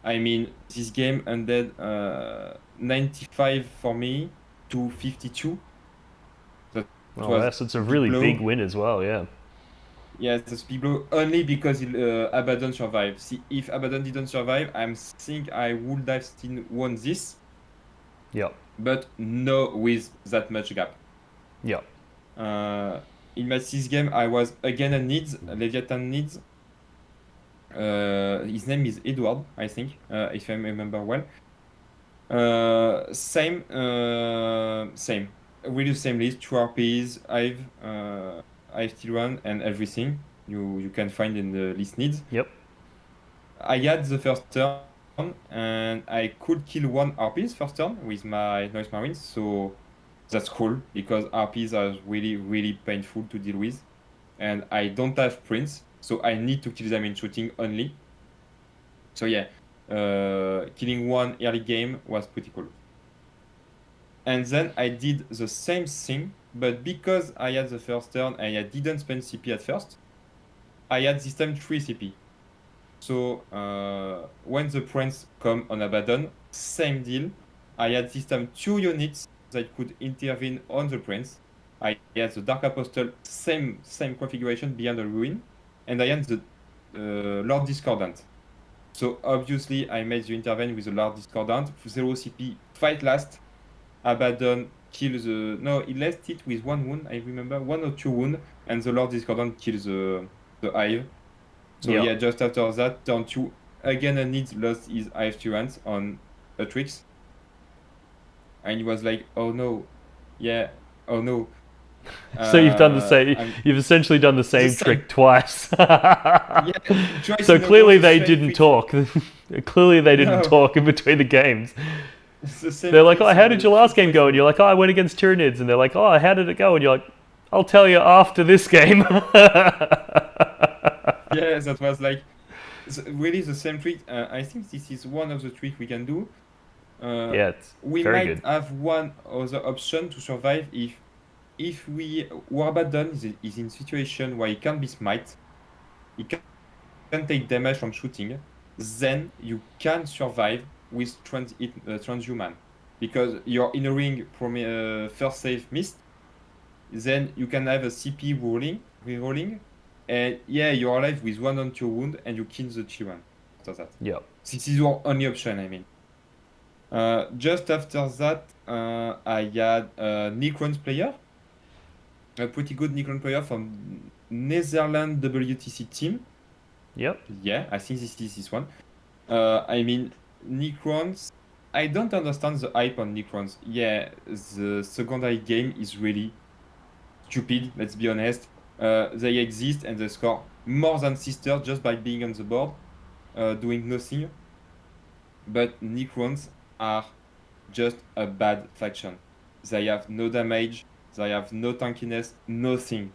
this game ended 95 for me to 52. That Oh, yes, it's a really blow. big win as well, yeah. Yeah, that's big blow only because Abaddon survived. See, if Abaddon didn't survive, I think I would have still won this. Yep. But no with that much gap. Yep. In my sixth game, I was again a needs, Leviathan needs. His name is Edward, I think, if I remember well. Same. Really the same list, 2 RPs, I've still run and everything you can find in the list needs. Yep. I had the first turn and I could kill 1 RPs first turn with my Noise Marines, so that's cool because RPs are really, really painful to deal with. And I don't have Prince, so I need to kill them in shooting only. So yeah, killing 1 early game was pretty cool. And then I did the same thing, but because I had the first turn and I didn't spend CP at first, I had this time 3 CP. So when the Prince come on Abaddon, same deal. I had this time 2 units that could intervene on the Prince. I had the Dark Apostle, same configuration beyond the ruin, and I had the Lord Discordant. So obviously I made the intervene with the Lord Discordant, 0 CP, fight last, Abaddon kill the... No, he left it with 1 wound, I remember, 1 or 2 wound, and the Lord Discordant kills the Hive. So yeah, just after that, turn 2, again a need lost his Hive Tyrant on a Trix. And he was like, oh no, yeah, oh no. So you've done the same. You've essentially done the same trick twice. So clearly they didn't talk. Clearly they didn't talk in between the games. They're like, oh, how did your last game go? And you're like, oh, I went against Tyranids. And they're like, oh, how did it go? And you're like, I'll tell you after this game. Yeah, that was like really the same trick. I think this is one of the tricks we can do. Yeah, it's We very might good. have one other option to survive if we Warbaddon is in situation where he can't be smite, he can take damage from shooting, then you can survive with transhuman because you're in a ring from first save missed. Then you can have a CP rerolling, and yeah, you're alive with 1 on 2 wound and you kill the Chiron after that. Yep. This is your only option, I mean. Just after that, I had a Necrons player, a pretty good Necron player from Netherlands WTC team. Yep. Yeah, I think this is this one. I mean, Necrons, I don't understand the hype on Necrons. Yeah, the secondary game is really stupid, let's be honest. They exist and they score more than Sisters just by being on the board, doing nothing. But Necrons are just a bad faction. They have no damage, they have no tankiness, nothing.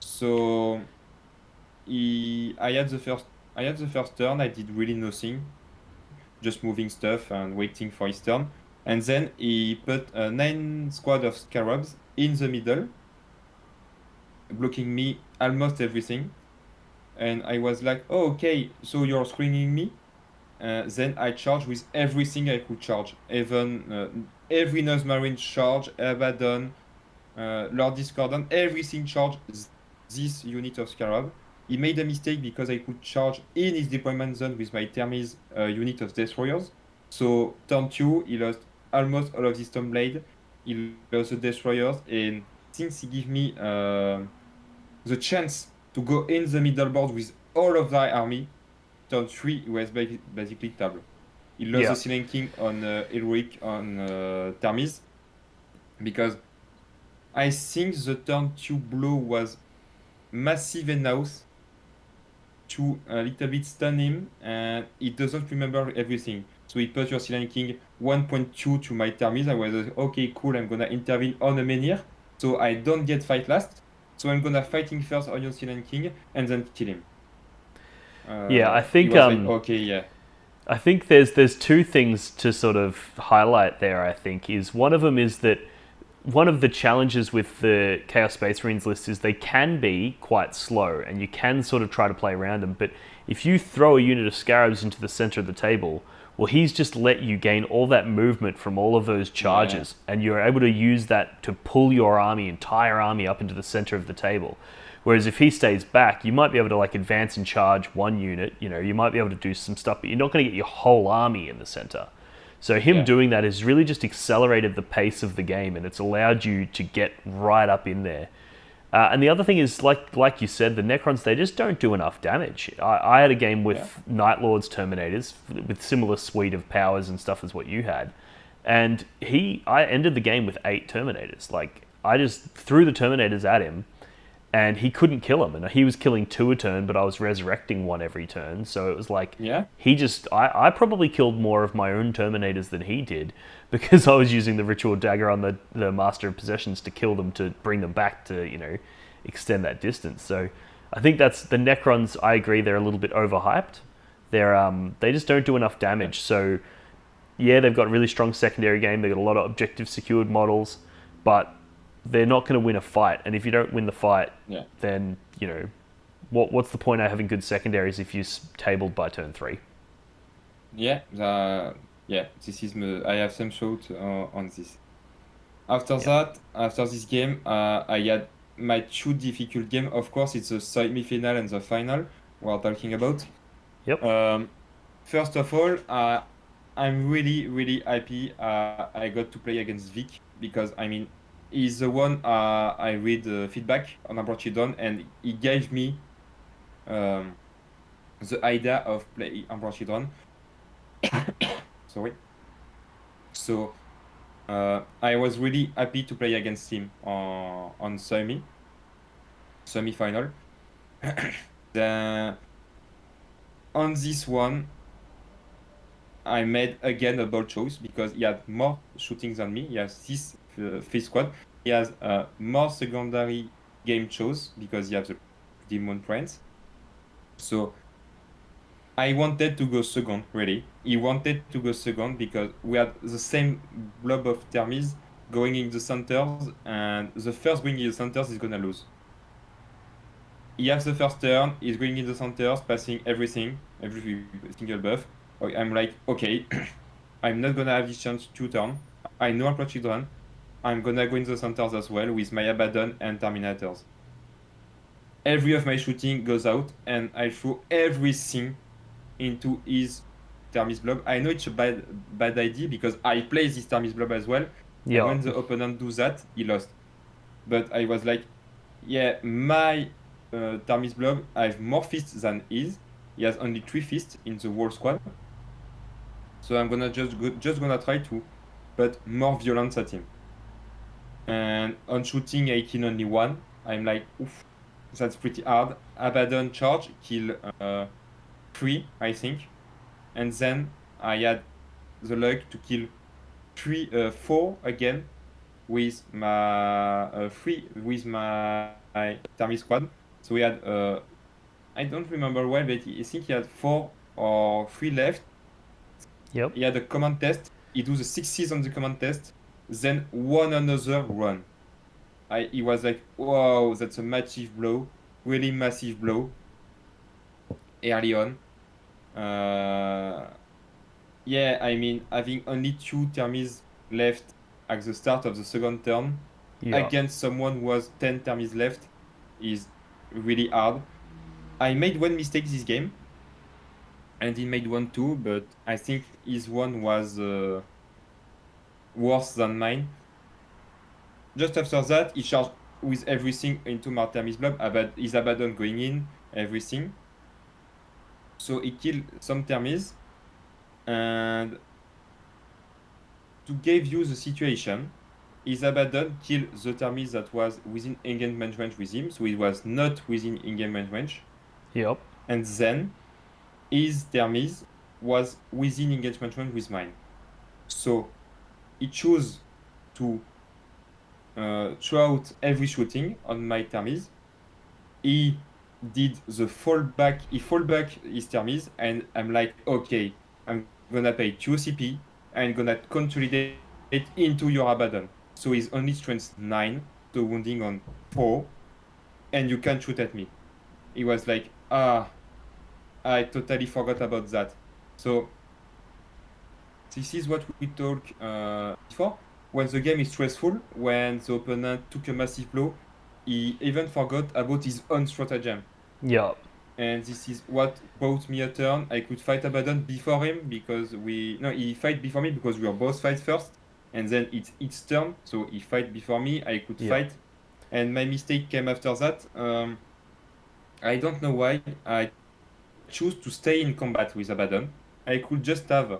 So I had the first turn, I did really nothing, just moving stuff and waiting for his turn. And then he put 9 squad of scarabs in the middle, blocking me almost everything. And I was like, oh, okay, so you're screening me? Then I charged with everything I could charge. Even every Nose Marine charge, Abaddon, Lord Discordant, everything charged this unit of Scarab. He made a mistake because I could charge in his deployment zone with my Thermes unit of Destroyers. So turn 2, he lost almost all of his Stoneblade. He lost the Destroyers, and since he gave me the chance to go in the middle board with all of thy army, turn 3 was basically table. He lost the Silent King on Heroic on Thermes because I think the turn 2 blow was massive enough to a little bit stun him, and he doesn't remember everything. So he put your Silent King 1.2 to my Thermes. I was like, okay, cool, I'm gonna intervene on a menhir, so I don't get fight last. So I'm gonna fighting first on your Silent King and then kill him. Yeah, I think he was like, okay, yeah. I think there's two things to sort of highlight there. I think is one of them is that one of the challenges with the Chaos Space Marines list is they can be quite slow, and you can sort of try to play around them. But if you throw a unit of Scarabs into the center of the table, well, he's just let you gain all that movement from all of those charges, and you're able to use that to pull your entire army up into the center of the table. Whereas if he stays back, you might be able to like advance and charge one unit, you might be able to do some stuff, but you're not going to get your whole army in the center. So him doing that has really just accelerated the pace of the game, and it's allowed you to get right up in there. And the other thing is, like you said, the Necrons, they just don't do enough damage. I had a game with Night Lords Terminators with similar suite of powers and stuff as what you had. And I ended the game with 8 Terminators. Like, I just threw the Terminators at him, and he couldn't kill him. And he was killing 2 a turn, but I was resurrecting 1 every turn. So it was like, I probably killed more of my own Terminators than he did, because I was using the Ritual Dagger on the Master of Possessions to kill them, to bring them back to, extend that distance. So I think that's the Necrons. I agree, they're a little bit overhyped. They just don't do enough damage. So yeah, they've got a really strong secondary game. They've got a lot of objective secured models, but they're not going to win a fight. And if you don't win the fight, then, what's the point of having good secondaries if you're tabled by turn 3? This is I have some thought on this. After that, after this game, I had my 2 difficult game. Of course, it's the semi-final and the final we're talking about. Yep. First of all, I'm really, really happy I got to play against Vic, because, I mean, he's the one I read the feedback on Ambrachidon, and he gave me the idea of play Ambrachidon. Sorry. So I was really happy to play against him on semi-final. On this one, I made again a bold choice because he had more shooting than me. He has this fifth squad. He has more secondary game choice because he has the Demon Prince. So I wanted to go second, really. He wanted to go second because we had the same blob of termies going in the centers, and the first going in the centers is gonna lose. He has the first turn, he's going in the centers, passing everything, every single buff. I'm like, okay, I'm not gonna have this chance to turn. I know approach children. I'm gonna go in the centers as well with my Abaddon and Terminators. Every of my shooting goes out, and I throw everything into his Thermis blob. I know it's a bad idea because I play this Thermis blob as well. And Yeah. when the opponent do that, he lost. But I was like, yeah, my Thermis blob, I have more fists than his. He has only 3 fists in the whole squad. So I'm gonna just gonna try to put more violence at him. And on shooting, I kill only 1. I'm like, oof, that's pretty hard. Abaddon charge, kill 3, I think. And then I had the luck to kill 4 again with my 3 with my Thermi squad. So we had I don't remember well, but I think he had 4 or 3 left. Yep. He had a command test. He do the 6s on the command test, then one another run. He was like, wow, that's a massive blow, really massive blow. Early on. Yeah, I mean, having only 2 termies left at the start of the second turn against someone who has 10 termies left is really hard. I made one mistake this game, and he made one too, but I think his one was worse than mine. Just after that, he charged with everything into my termies blob, his Abaddon going in, everything. So he killed some termies. And to give you the situation, his Abaddon killed the termies that was within engagement range with him, so it was not within engagement range. Yep. And then his termies was within engagement range with mine. So he chose to throw out every shooting on my termies. He did the fallback, he fallback his termies, and I'm like, okay, I'm gonna pay 2 CP and gonna consolidate it into your Abaddon. So he's only strength 9, so wounding on 4, and you can't shoot at me. He was like, I totally forgot about that. So this is what we talked before. When the game is stressful, when the opponent took a massive blow, he even forgot about his own stratagem. Yeah. And this is what bought me a turn. I could fight Abaddon before him because he fight before me because we were both fight first, and then it's its turn. So he fight before me. I could fight, and my mistake came after that. I don't know why I choose to stay in combat with Abaddon. I could just have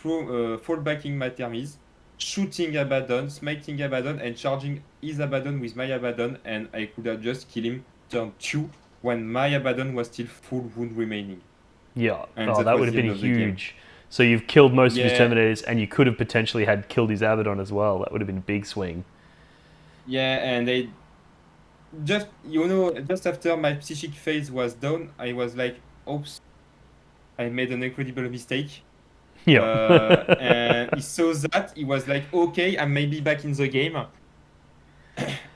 fallbacking my termies, shooting Abaddon, smiting Abaddon, and charging his Abaddon with my Abaddon, and I could have just killed him turn 2 when my Abaddon was still full wound remaining. Yeah. And that would have been huge. So you've killed most of his Terminators, and you could have potentially had killed his Abaddon as well. That would have been a big swing. Yeah, and they just after my psychic phase was done, I was like, oops, I made an incredible mistake. Yeah. And he saw that, he was like, okay, I may be back in the game.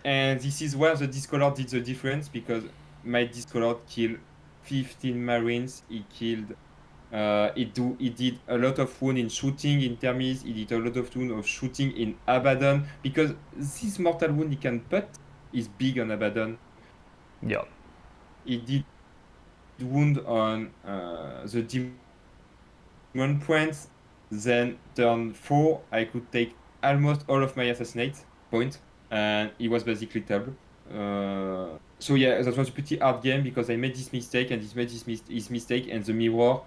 And this is where the Discolor did the difference, because my Discolor killed 15 Marines. He killed, he did a lot of wound in shooting in termies. He did a lot of wound of shooting in Abaddon, because this mortal wound he can put is big on Abaddon. Yeah. He did wound on the demon points. Then turn 4, I could take almost all of my assassinate points, and he was basically double. So yeah, that was a pretty hard game because I made this mistake, and he made his mistake, and the mirror.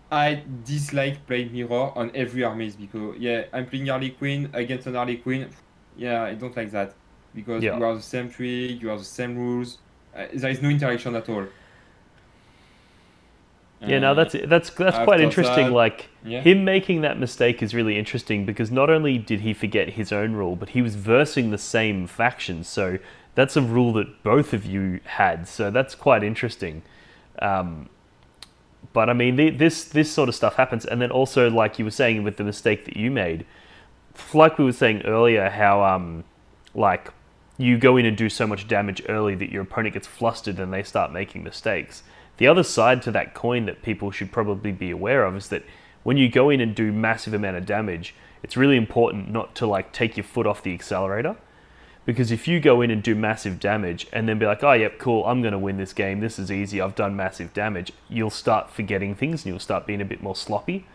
I dislike playing mirror on every armies because I'm playing Harley Quinn against an Harley Quinn. Yeah, I don't like that because you are the same trick, you are the same rules. There is no interaction at all. Yeah, no, that's quite interesting. Him making that mistake is really interesting because not only did he forget his own rule, but he was versing the same faction. So that's a rule that both of you had. So that's quite interesting. But I mean, this sort of stuff happens, and then also, like you were saying, with the mistake that you made, like we were saying earlier, how like you go in and do so much damage early that your opponent gets flustered and they start making mistakes. The other side to that coin that people should probably be aware of is that when you go in and do massive amount of damage, it's really important not to like take your foot off the accelerator. Because if you go in and do massive damage and then be like, oh, yep, cool, I'm going to win this game, this is easy, I've done massive damage, you'll start forgetting things and you'll start being a bit more sloppy.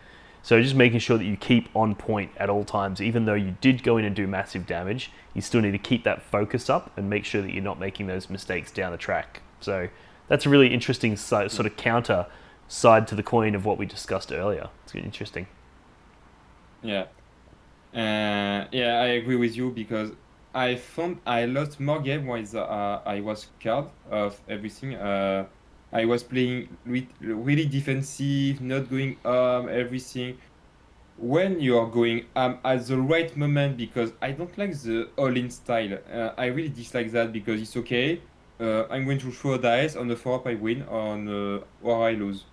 So just making sure that you keep on point at all times, even though you did go in and do massive damage, you still need to keep that focus up and make sure that you're not making those mistakes down the track. So that's a really interesting sort of counter side to the coin of what we discussed earlier. It's interesting. Yeah. Yeah, I agree with you because I found I lost more game when I was scared of everything. I was playing really defensive, not going everything. When you are going at the right moment, because I don't like the all-in style. I really dislike that because it's okay. I'm going to throw dice on the 4-up I win, or I lose.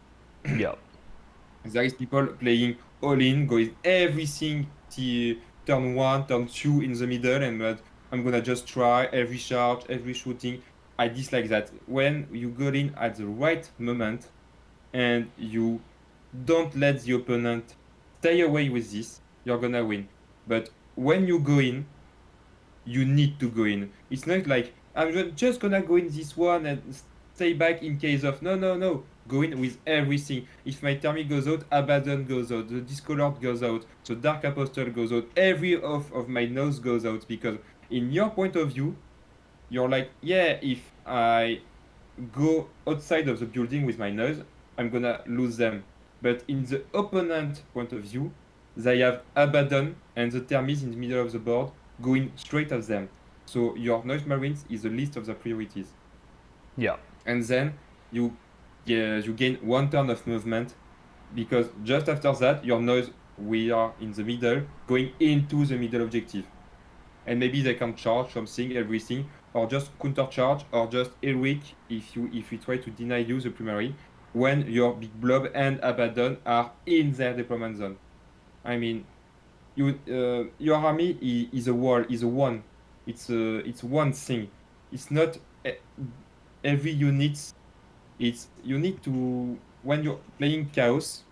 Yep. There is people playing all-in, going everything turn 1, turn 2 in the middle, and I'm gonna just try every charge, every shooting. I dislike that. When you go in at the right moment and you don't let the opponent stay away with this, you're gonna win. But when you go in, you need to go in. It's not like I'm just gonna go in this one and stay back in case of no. Go in with everything. If my Thermic goes out, Abaddon goes out, the Discolored goes out, the Dark Apostle goes out, every of my nose goes out, because in your point of view, you're like, yeah, if I go outside of the building with my nose, I'm gonna lose them. But in the opponent point of view, they have Abaddon and the Thermis in the middle of the board going straight at them. So your Noise Marines is the list of the priorities. Yeah. And then you gain 1 turn of movement, because just after that, your noise, we are in the middle, going into the middle objective. And maybe they can charge something, everything, or just counter charge, or just heroic if we try to deny you the primary, when your Big Blob and Abaddon are in their deployment zone. I mean, your army is a wall, is a one. It's one thing. It's not every unit. You need to, when you're playing Chaos,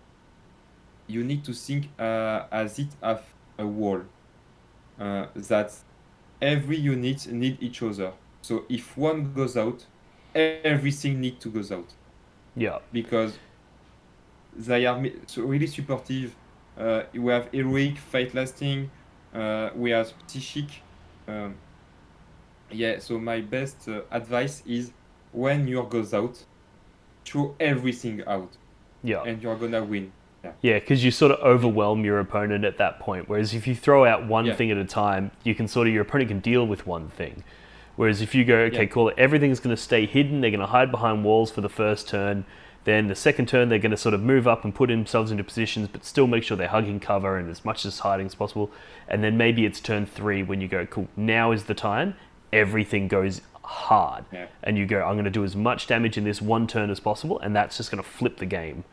you need to think as it as a wall. That every unit need each other. So if one goes out, everything need to goes out. Yeah. Because they are so really supportive. We have heroic, fight lasting. We have psychic. Yeah. So my best advice is, when your goes out, throw everything out. Yeah. And you're gonna win. Yeah, because you sort of overwhelm your opponent at that point. Whereas if you throw out one thing at a time, your opponent can deal with one thing. Whereas if you go, okay, cool, everything's going to stay hidden, they're going to hide behind walls for the first turn, then the second turn they're going to sort of move up and put themselves into positions, but still make sure they're hugging cover and as much as hiding as possible. And then maybe it's turn 3 when you go, cool, now is the time, everything goes hard. Yeah. And you go, I'm going to do as much damage in this one turn as possible, and that's just going to flip the game.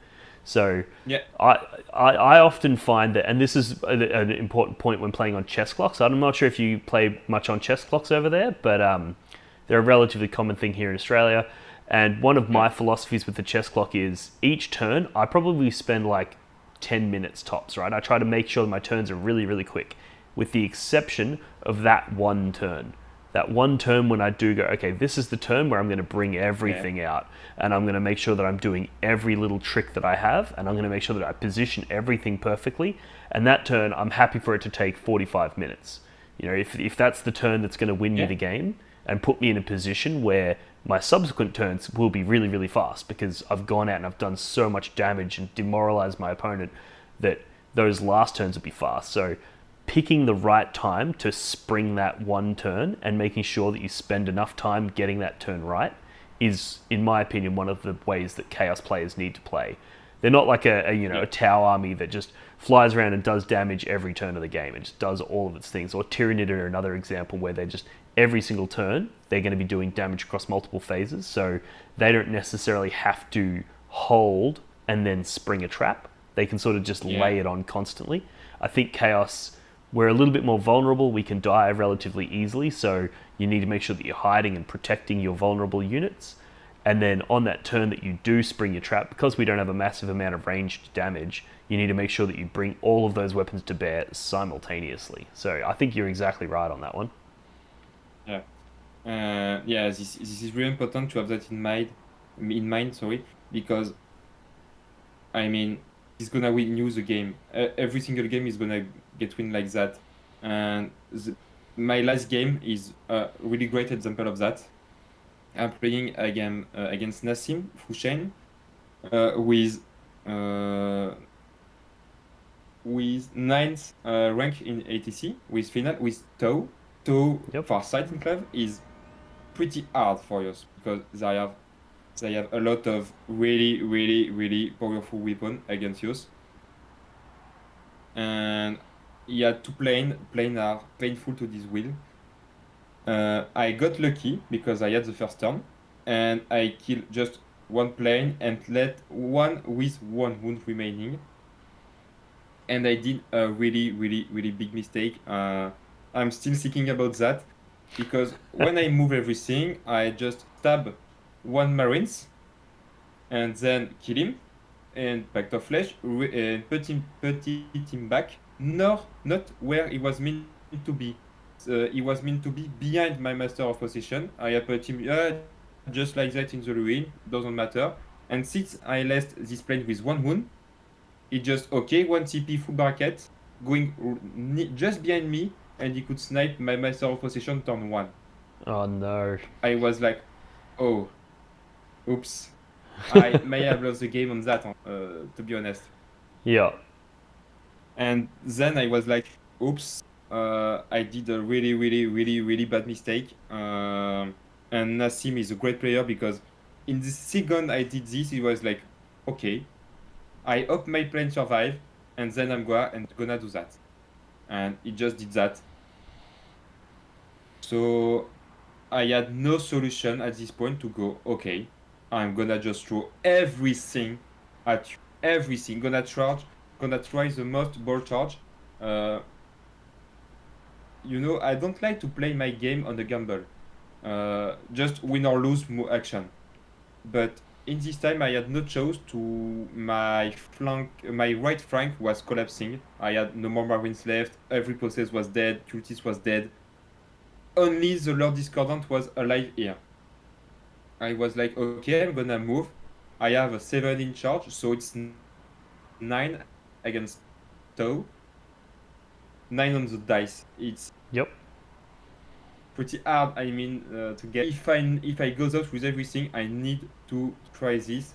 So I often find that, and this is an important point when playing on chess clocks. I'm not sure if you play much on chess clocks over there, but they're a relatively common thing here in Australia. And one of my philosophies with the chess clock is, each turn I probably spend like 10 minutes tops, right? I try to make sure that my turns are really, really quick, with the exception of that one turn. That one turn when I do go, okay, this is the turn where I'm going to bring everything out, and I'm going to make sure that I'm doing every little trick that I have, and I'm going to make sure that I position everything perfectly. And that turn, I'm happy for it to take 45 minutes. You know, if that's the turn that's going to win me the game and put me in a position where my subsequent turns will be really, really fast, because I've gone out and I've done so much damage and demoralized my opponent that those last turns will be fast. So picking the right time to spring that one turn and making sure that you spend enough time getting that turn right is, in my opinion, one of the ways that Chaos players need to play. They're not like a Tau army that just flies around and does damage every turn of the game. It just does all of its things. Or Tyranid are another example where they're just, every single turn, they're going to be doing damage across multiple phases. So they don't necessarily have to hold and then spring a trap. They can sort of just Yeah. lay it on constantly. I think Chaos, we're a little bit more vulnerable. We can die relatively easily, so you need to make sure that you're hiding and protecting your vulnerable units. And then on that turn that you do spring your trap, because we don't have a massive amount of ranged damage, you need to make sure that you bring all of those weapons to bear simultaneously. So I think you're exactly right on that one. Yeah. Yeah, this is really important to have that in mind. Sorry, because I mean, it's gonna win you the game. Every single game is gonna get win like that. And my last game is a really great example of that. I'm playing again against Nassim Fouchain uh, with ninth rank in ATC with final with Tau. Tau Yep. for side enclave is pretty hard for us because they have a lot of really powerful weapon against us. And he had two plane are painful to this wheel. I got lucky because I had the first turn and I killed just one plane and let one with one wound remaining. And I did a really big mistake. I'm still thinking about that because when I move everything, I just stab one marines and then kill him and Pact of Flesh and put him back, not where he was meant to be. He was meant to be behind my Master of Possession. I put him just like that in the ruin, doesn't matter. And since I left this plane with one wound, it just okay, one TP full bracket, going just behind me, and he could snipe my Master of Possession turn 1. Oh no. I was like, oh, oops. I may have lost the game on that, to be honest. Yeah. And then I was like, oops, I did a really bad mistake. And Nassim is a great player because in the second I did this, it was like, okay, I hope my plane survive, and then I'm gonna do that. And it just did that. So I had no solution at this point to go, okay, I'm gonna just throw everything at you. Everything. Gonna try the most ball charge. I don't like to play my game on the gamble. Just win or lose action. But in this time I had no choice to my right flank was collapsing. I had no more marines left, every process was dead, Cultist was dead. Only the Lord Discordant was alive here. I was like, okay, I'm gonna move. I have a 7 in charge, so it's 9 against Tau. 9 on the dice. It's Yep. pretty hard, to get. If I go out with everything, I need to try this.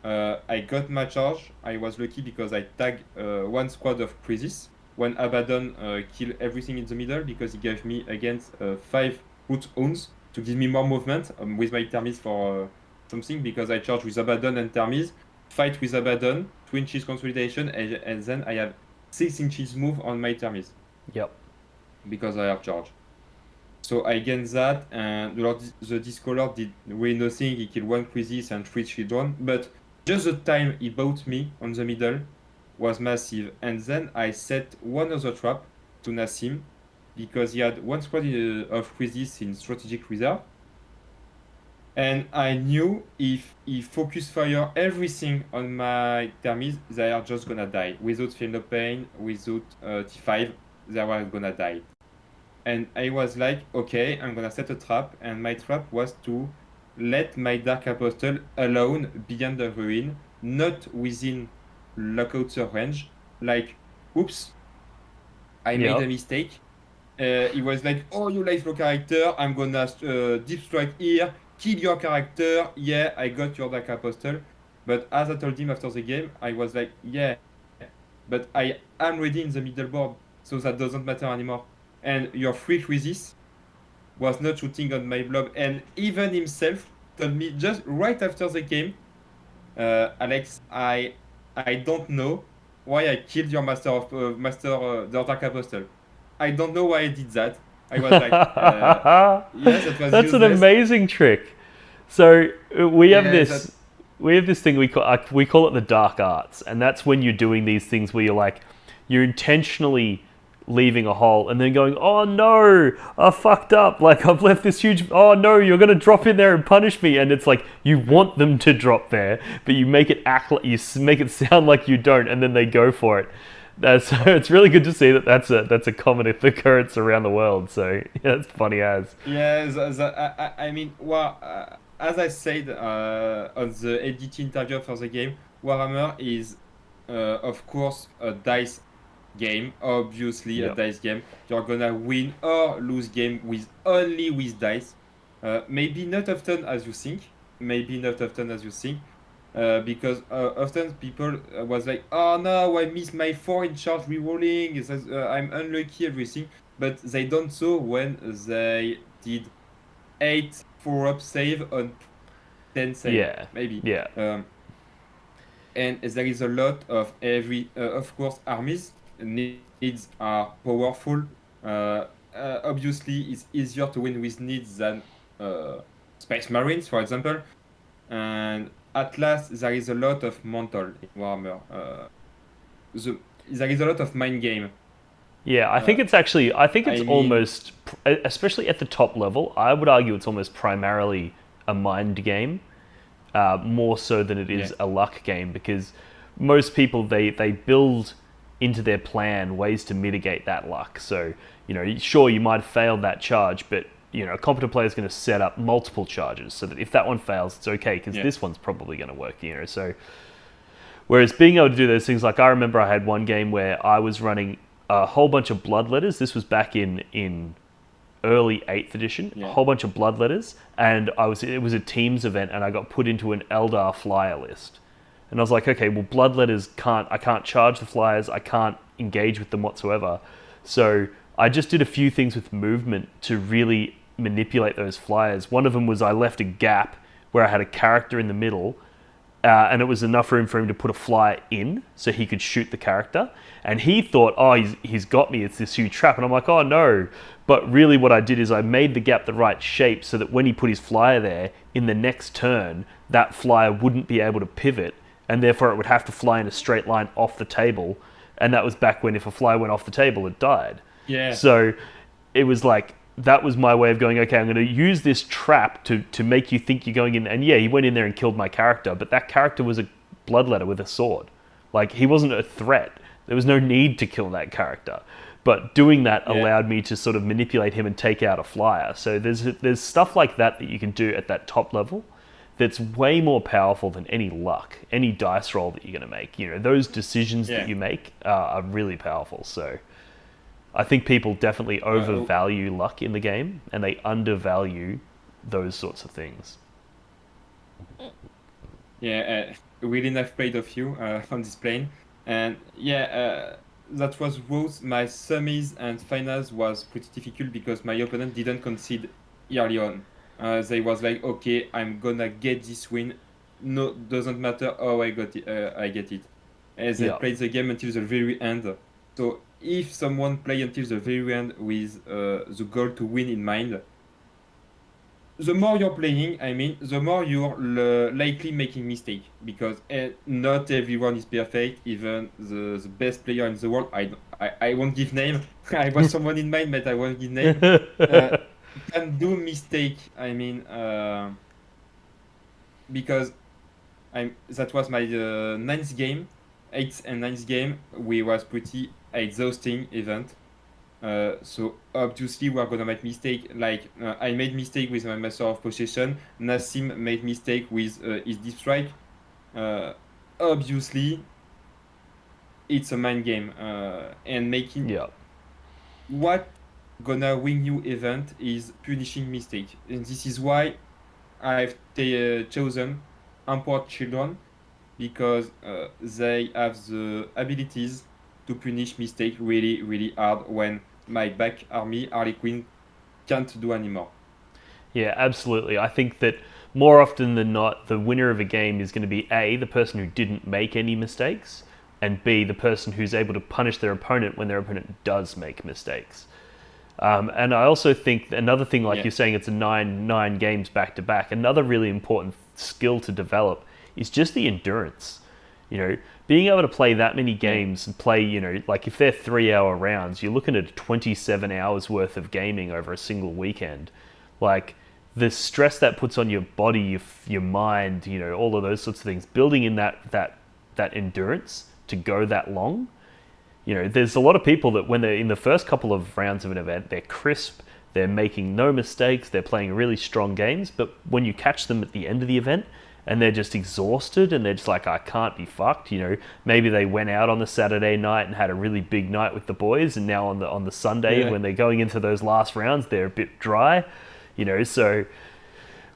I got my charge. I was lucky because I tagged one squad of Crisis. When Abaddon killed everything in the middle because he gave me against 5 root owns to give me more movement with my Thermis for something because I charge with Abaddon and Thermis, fight with Abaddon, 2 inches consolidation, and then I have 6 inches move on my Thermis. Yep. Because I have charge. So I gained that, and the Discolor did really nothing. He killed 1 Crisis and 3 children, but just the time he bought me on the middle was massive. And then I set one other trap to Nassim because he had 1 squad of Crisis in strategic reserve. And I knew if he focus fire everything on my Thermis, they are just gonna die. Without Feel No Pain, without T5, they were gonna die. And I was like, okay, I'm gonna set a trap, and my trap was to let my Dark Apostle alone beyond the ruin, not within lockouter range. Like, oops, I made a mistake. He was like, oh, you lifeless character, I'm gonna deep strike here, kill your character, yeah, I got your Dark Apostle. But as I told him after the game, I was like, yeah, but I am ready in the middle board, so that doesn't matter anymore. And your free Crisis was not shooting on my blob, and even himself told me just right after the game, Alex, I don't know why I killed your the Dark Apostle. I don't know why I did that. I was like, yes, that was That's useless. an amazing trick. So we have this. we have this thing we call it the dark arts, and that's when you're doing these things where you're intentionally leaving a hole and then going, oh no, I fucked up, like I've left this huge, oh no, you're gonna drop in there and punish me. And it's like you want them to drop there, but you make it make it sound like you don't, and then they go for it. It's really good to see that's a common occurrence around the world. So yeah, it's funny as. Yeah, I mean, well, as I said on the edit interview for the game, Warhammer is, of course, a dice game. Obviously, a dice game. You're gonna win or lose game only with dice. Maybe not often as you think. Maybe not often as you think. Because often people was like, oh no, I missed my 4 in charge rerolling, I'm unlucky, everything. But they don't so when they did 8 4-up save on 10 save, Yeah. maybe. Yeah. And there is a lot of of course, armies needs are powerful. Obviously, it's easier to win with needs than Space Marines, for example. And at last, there is a lot of Mantle in Warhammer. There is a lot of mind game. Yeah, I think it's almost, especially at the top level, I would argue it's almost primarily a mind game, more so than it is a luck game, because most people, they build into their plan ways to mitigate that luck. So, sure, you might have failed that charge, but a competent player is going to set up multiple charges so that if that one fails, it's okay, because this one's probably going to work, So, whereas being able to do those things, like I remember I had one game where I was running a whole bunch of bloodletters. This was back in early 8th edition, a whole bunch of bloodletters, and it was a teams event, and I got put into an Eldar flyer list. And I was like, okay, well, bloodletters I can't charge the flyers, I can't engage with them whatsoever. So I just did a few things with movement to really manipulate those flyers. One of them was I left a gap where I had a character in the middle, and it was enough room for him to put a flyer in so he could shoot the character. And he thought, oh, he's got me, it's this huge trap. And I'm like, oh no. But really what I did is I made the gap the right shape so that when he put his flyer there, in the next turn, that flyer wouldn't be able to pivot, and therefore it would have to fly in a straight line off the table. And that was back when if a flyer went off the table, it died. Yeah. So it was like, that was my way of going, okay, I'm going to use this trap to make you think you're going in. And yeah, he went in there and killed my character, but that character was a bloodletter with a sword. Like, he wasn't a threat. There was no need to kill that character. But doing that allowed me to sort of manipulate him and take out a flyer. So there's stuff like that you can do at that top level that's way more powerful than any luck, any dice roll that you're going to make. Those decisions that you make are really powerful. So I think people definitely overvalue luck in the game, and they undervalue those sorts of things. Yeah, really I've played a few on this plane, and that was both my semis and finals was pretty difficult because my opponent didn't concede early on. They was like, okay, I'm gonna get this win. No, doesn't matter how I get it. And they played the game until the very end. So if someone play until the very end with the goal to win in mind, the more you're playing, the more you're likely making mistake, because not everyone is perfect. Even the best player in the world, I won't give name. I want someone in mind, but I won't give name. Can do mistake. Because that was my 9th game, 8th and 9th game. We was pretty exhausting event. So obviously we are gonna make mistake. Like I made mistake with my Master of Possession. Nassim made mistake with his Deep Strike. Obviously, it's a mind game, and making what gonna win you event is punishing mistake, and this is why I've chosen Emperor Children, because they have the abilities to punish mistake really, really hard when my back army, Harley Quinn, can't do anymore. Yeah, absolutely. I think that more often than not, the winner of a game is going to be A, the person who didn't make any mistakes, and B, the person who's able to punish their opponent when their opponent does make mistakes. And I also think another thing, like you're saying, it's a nine games back to back. Another really important skill to develop is just the endurance. You know, being able to play that many games and play, you know, like if they're 3 hour rounds, you're looking at 27 hours worth of gaming over a single weekend. Like the stress that puts on your body, your mind, you know, all of those sorts of things, building in that endurance to go that long. You know, there's a lot of people that when they're in the first couple of rounds of an event, they're crisp, they're making no mistakes, they're playing really strong games, but when you catch them at the end of the event and they're just exhausted and they're just like, I can't be fucked, you know, maybe they went out on the Saturday night and had a really big night with the boys, and now on the Sunday when they're going into those last rounds, they're a bit dry, you know. So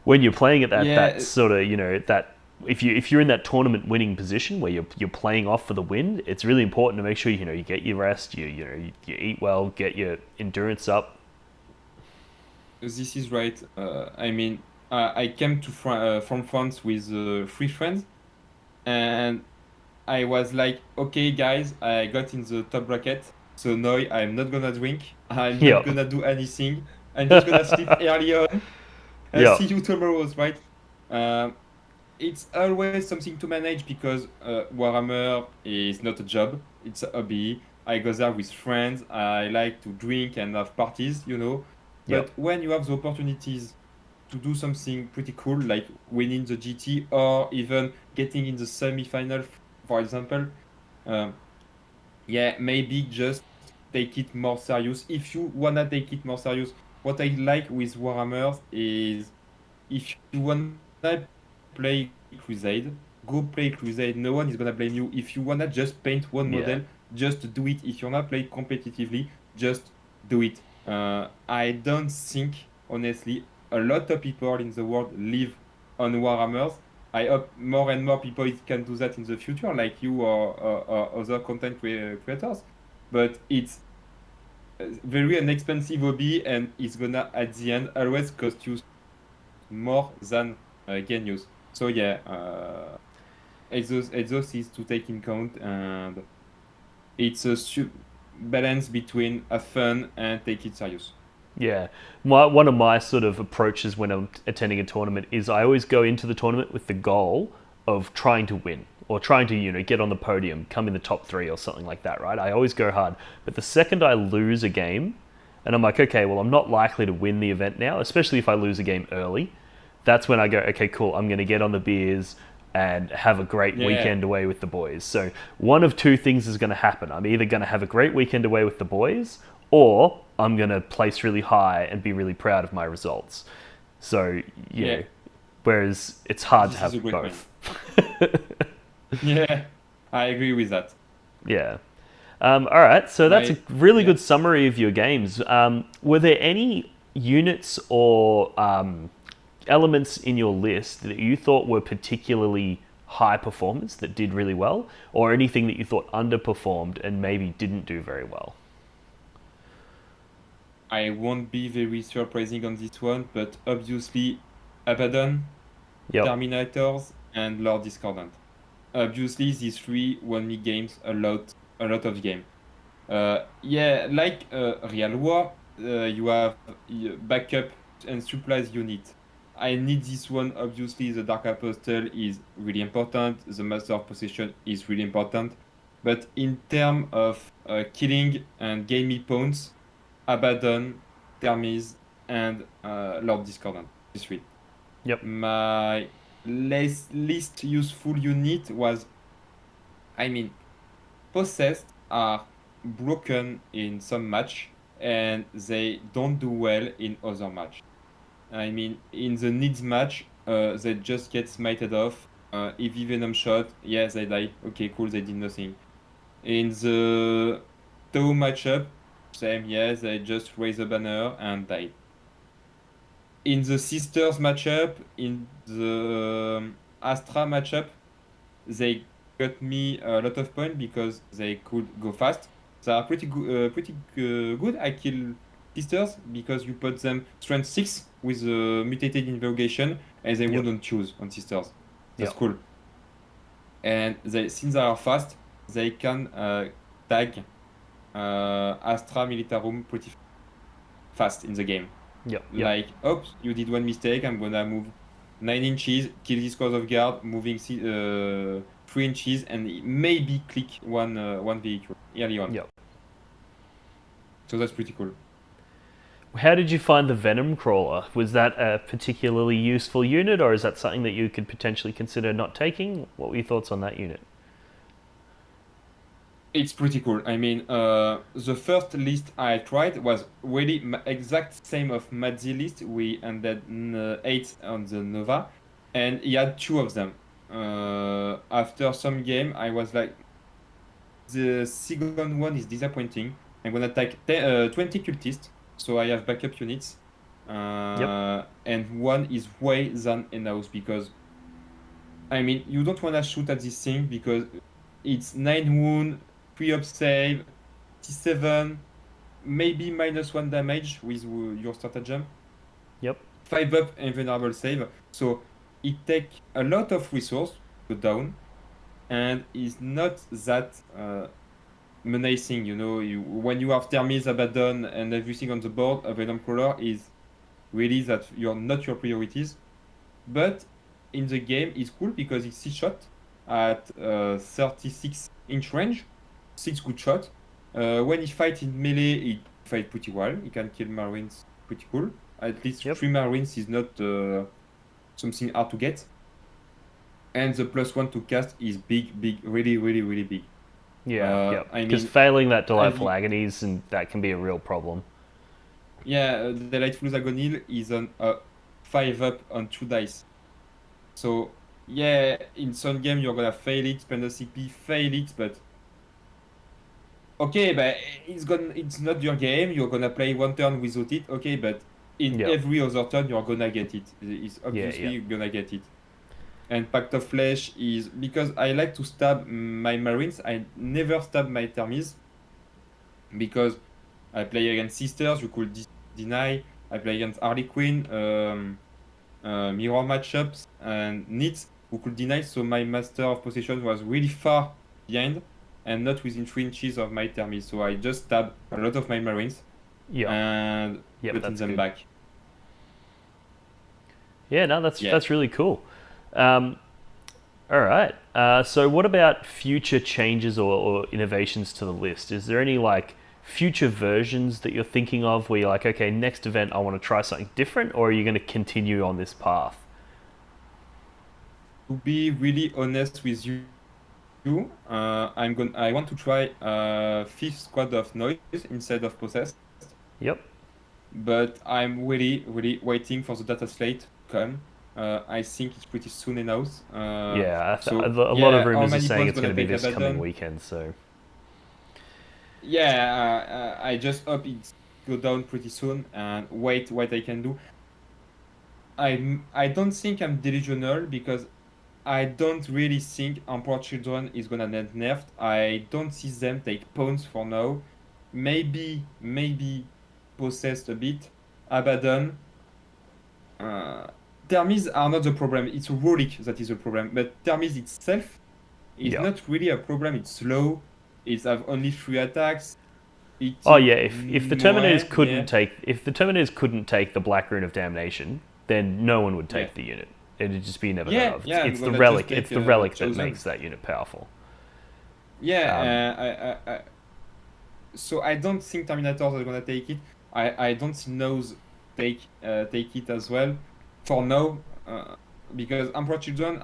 when you're playing at that sort of, you know, that if you're in that tournament winning position where you're playing off for the win, it's really important to make sure, you know, you get your rest, you eat well, get your endurance up. This is right. I mean, I came to from France with 3 friends, and I was like, okay, guys, I got in the top bracket, so now I'm not gonna drink, I'm not gonna do anything, I'm just gonna sleep early on, and see you tomorrow, right? It's always something to manage because Warhammer is not a job, it's a hobby. I go there with friends, I like to drink and have parties, you know. But when you have the opportunities to do something pretty cool, like winning the GT or even getting in the semi-final, for example, maybe just take it more serious. If you wanna take it more serious, what I like with Warhammer is if you wanna play Crusade, go play Crusade. No one is gonna blame you. If you wanna just paint one model, just do it. If you wanna play competitively, just do it. I don't think, honestly, a lot of people in the world live on Warhammers. I hope more and more people can do that in the future, like you or other content creators. But it's very inexpensive hobby, and it's gonna at the end always cost you more than gain use. So exhaust is to take in count, and it's a balance between a fun and take it serious. Yeah, one of my sort of approaches when I'm attending a tournament is I always go into the tournament with the goal of trying to win or trying to, you know, get on the podium, come in the top 3 or something like that, right? I always go hard. But the second I lose a game, and I'm like, okay, well, I'm not likely to win the event now, especially if I lose a game early. That's when I go, okay, cool, I'm going to get on the beers and have a great weekend away with the boys. So one of two things is going to happen. I'm either going to have a great weekend away with the boys, or I'm going to place really high and be really proud of my results. So, whereas it's hard to have both. Yeah, I agree with that. Yeah. All right, so that's a really good summary of your games. Were there any units or elements in your list that you thought were particularly high performance that did really well, or anything that you thought underperformed and maybe didn't do very well? I won't be very surprising on this one, but obviously Abaddon, Terminators, and Lord Discordant. Obviously, these 3 won me games a lot of game. Like Real War, you have backup and supplies unit. I need this one. Obviously, the Dark Apostle is really important. The Master of Possession is really important. But in terms of killing and gamey points, Abaddon, Thermis, and Lord Discordant. These 3. My least useful unit was, Possessed are broken in some match, and they don't do well in other match. In the needs match, they just get smited off. EV Venom shot, they die. Okay, cool, they did nothing. In the Tau matchup, same, they just raise a banner and die. In the Sisters matchup, in the Astra matchup, they got me a lot of points because they could go fast. They are pretty good. I kill Sisters because you put them strength 6 with the mutated invocation, and they wouldn't choose on Sisters. That's cool. And since they are fast, they can tag Astra Militarum pretty fast in the game. Like, oops, you did one mistake, I'm gonna move 9 inches, kill this cause of guard, moving 3 inches, and maybe click one vehicle early on. Yep. So that's pretty cool. How did you find the Venom Crawler? Was that a particularly useful unit, or is that something that you could potentially consider not taking? What were your thoughts on that unit? It's pretty cool. I mean, the first list I tried was really exact same of Madzi list. We ended 8th on the Nova, and he had 2 of them. After some game, I was like, the second one is disappointing. I'm gonna take 20 cultists, so I have backup units. And one is way than enough because, I mean, you don't wanna shoot at this thing because it's 9 wound, 3 up save, T7, maybe -1 damage with your stratagem. Yep. 5 up invulnerable save. So it takes a lot of resource to go down and is not that menacing. You know, when you have Thermis, Abaddon, and everything on the board, a Venom Crawler is really that you're not your priorities. But in the game, it's cool because it's 6 shot at 36-inch range, 6 good shot. When he fight in melee, he fight pretty well. He can kill Marines pretty cool. At least 3 Marines is not something hard to get. And the +1 to cast is big, really, really, really big. Yeah, I because mean, failing that delightful Agonies, and that can be a real problem. yeah, the Delightful Agonies is on 5 up on 2 dice. So yeah, in some game you're gonna fail it, spend a CP, fail it, but okay, but it's not your game. You're gonna play 1 turn without it. Okay, but in every other turn you're gonna get it. It's obviously gonna get it. And Pact of Flesh is because I like to stab my Marines. I never stab my Thermis because I play against Sisters. You could deny. I play against Harley Quinn, mirror matchups, and Nits who could deny. So my Master of Possession was really far behind and not within 3 inches of my Thermis. So I just stab a lot of my Marines and putting them back. Yeah, no, that's really cool. All right. So what about future changes or innovations to the list? Is there any like future versions that you're thinking of where you're like, okay, next event I want to try something different, or are you going to continue on this path? To be really honest with you, I want to try 5th squad of noise instead of possessed. Yep. But I'm really waiting for the data slate to come. I think it's pretty soon enough. A lot of rumors are saying it's going to be this coming weekend. So yeah, I just hope it go down pretty soon and wait what I can do. I don't think I'm delusional because I don't really think Emperor Children is gonna get nerfed. I don't see them take pawns for now. Maybe possessed a bit. Abaddon. Thermis are not the problem. It's Relic that is the problem. But Thermis itself is not really a problem. It's slow. It have only 3 attacks. If the Terminators couldn't take the Black Rune of Damnation, then no one would take the unit. It'd just be never heard of. It's the relic. It's the relic that makes that unit powerful. So I don't think Terminators are gonna take it. I don't see Nose take it as well for now, because Emperor Children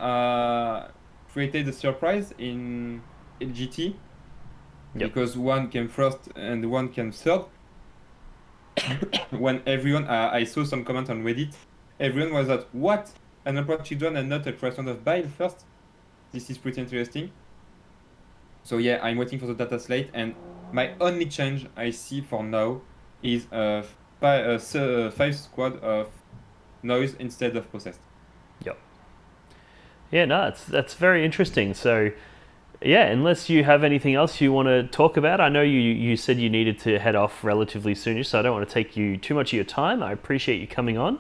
created a surprise in LGT because one came first and one came third. When everyone, I saw some comments on Reddit, everyone was like, what? An Emperor Children and not a Creation of Bile first? This is pretty interesting. So yeah, I'm waiting for the data slate, and my only change I see for now is 5 squad of noise instead of possessed. Yep. Yeah, no, that's very interesting. So yeah, unless you have anything else you want to talk about, I know you said you needed to head off relatively soon, so I don't want to take you too much of your time. I appreciate you coming on.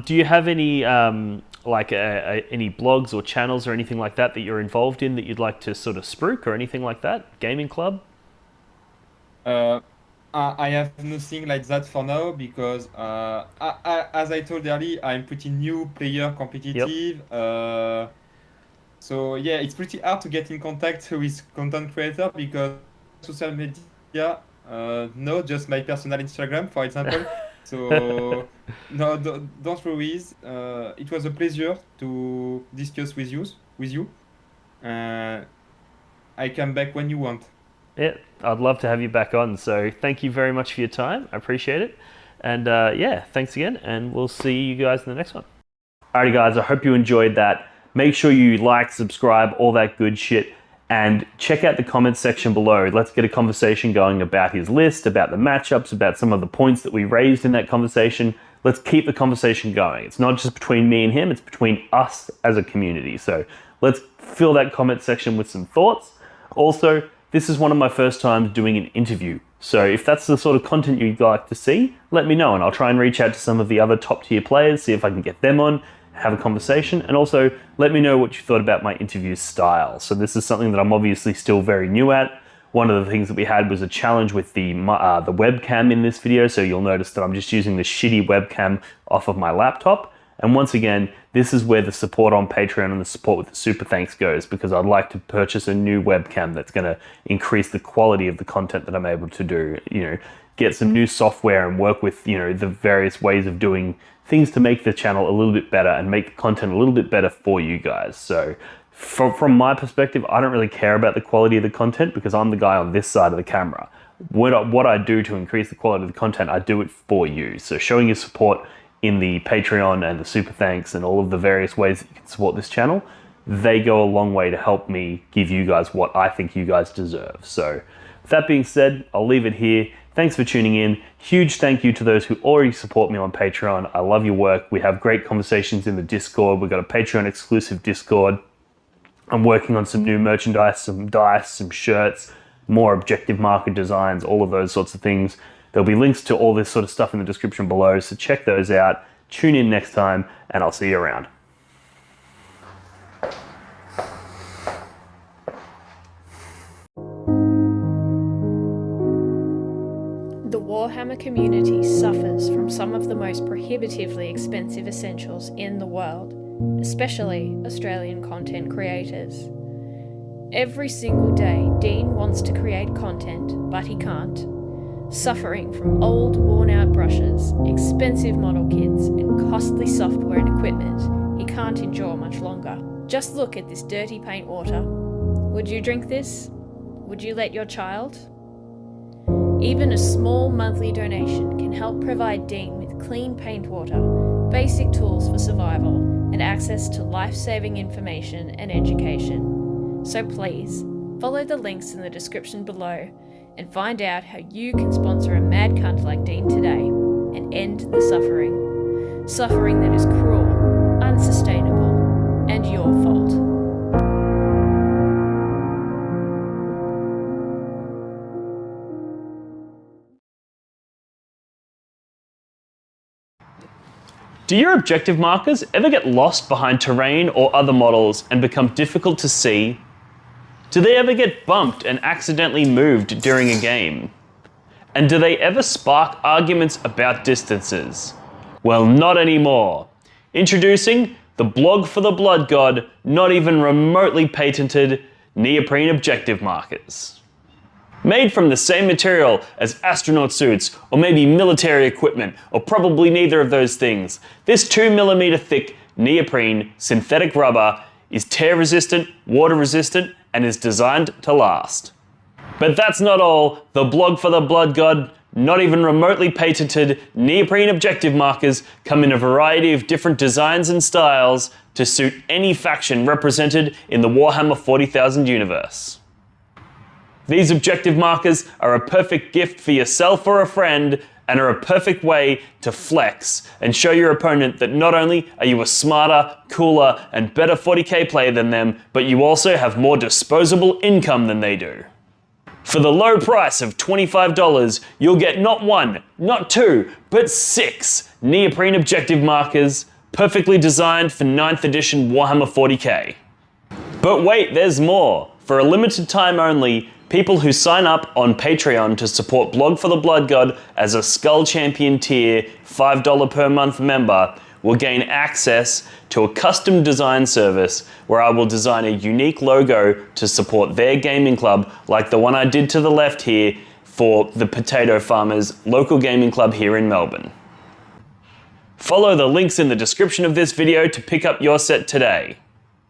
Do you have any any blogs or channels or anything like that you're involved in that you'd like to sort of spruik or anything like that? Gaming club? I have nothing like that for now because, as I told earlier, I'm pretty new player Yep. competitive. So yeah, it's pretty hard to get in contact with content creator because social media, no, just my personal Instagram, for example. So no, don't worry. It was a pleasure to discuss with you. Uh, I come back when you want. Yeah, I'd love to have you back on. So thank you very much for your time. I appreciate it. And yeah, thanks again. And we'll see you guys in the next one. Alrighty, guys, I hope you enjoyed that. Make sure you like, subscribe, all that good shit. And check out the comments section below. Let's get a conversation going about his list, about the matchups, about some of the points that we raised in that conversation. Let's keep the conversation going. It's not just between me and him, it's between us as a community. So let's fill that comment section with some thoughts. Also, this is one of my first times doing an interview. So if that's the sort of content you'd like to see, let me know and I'll try and reach out to some of the other top tier players, see if I can get them on, have a conversation, and also let me know what you thought about my interview style. So this is something that I'm obviously still very new at. One of the things that we had was a challenge with the webcam in this video, so you'll notice that I'm just using the shitty webcam off of my laptop. And once again, this is where the support on Patreon and the support with the super thanks goes, because I'd like to purchase a new webcam that's going to increase the quality of the content that I'm able to do, get some new software and work with, the various ways of doing things to make the channel a little bit better and make the content a little bit better for you guys. So from my perspective, I don't really care about the quality of the content because I'm the guy on this side of the camera. What I do to increase the quality of the content, I do it for you. So showing your support in the Patreon and the super thanks and all of the various ways that you can support this channel, they go a long way to help me give you guys what I think you guys deserve. So with that being said, I'll leave it here. Thanks for tuning in. Huge thank you to those who already support me on Patreon. I love your work. We have great conversations in the Discord. We've got a Patreon exclusive Discord. I'm working on some new merchandise, some dice, some shirts, more objective marker designs, all of those sorts of things. There'll be links to all this sort of stuff in the description below, so check those out. Tune in next time, and I'll see you around. The Warhammer community suffers from some of the most prohibitively expensive essentials in the world, especially Australian content creators. Every single day, Dean wants to create content, but he can't. Suffering from old, worn-out brushes, expensive model kits, and costly software and equipment he can't endure much longer. Just look at this dirty paint water. Would you drink this? Would you let your child? Even a small monthly donation can help provide Dean with clean paint water, basic tools for survival, and access to life-saving information and education. So please, follow the links in the description below and find out how you can sponsor a mad cunt like Dean today and end the suffering. Suffering that is cruel, unsustainable, and your fault. Do your objective markers ever get lost behind terrain or other models and become difficult to see? Do they ever get bumped and accidentally moved during a game? And do they ever spark arguments about distances? Well, not anymore. Introducing the blog for the blood god, not even remotely patented neoprene objective markers. Made from the same material as astronaut suits, or maybe military equipment, or probably neither of those things, this 2mm thick neoprene synthetic rubber is tear resistant, water resistant, and is designed to last. But that's not all. The blog for the blood god, not even remotely patented neoprene objective markers come in a variety of different designs and styles to suit any faction represented in the Warhammer 40,000 universe. These objective markers are a perfect gift for yourself or a friend and are a perfect way to flex and show your opponent that not only are you a smarter, cooler, and better 40k player than them, but you also have more disposable income than they do. For the low price of $25, you'll get not one, not two, but 6 neoprene objective markers perfectly designed for 9th edition Warhammer 40k. But wait, there's more. For a limited time only, people who sign up on Patreon to support Blog for the Blood God as a Skull Champion tier $5 per month member will gain access to a custom design service where I will design a unique logo to support their gaming club, like the one I did to the left here for the Potato Farmers local gaming club here in Melbourne. Follow the links in the description of this video to pick up your set today.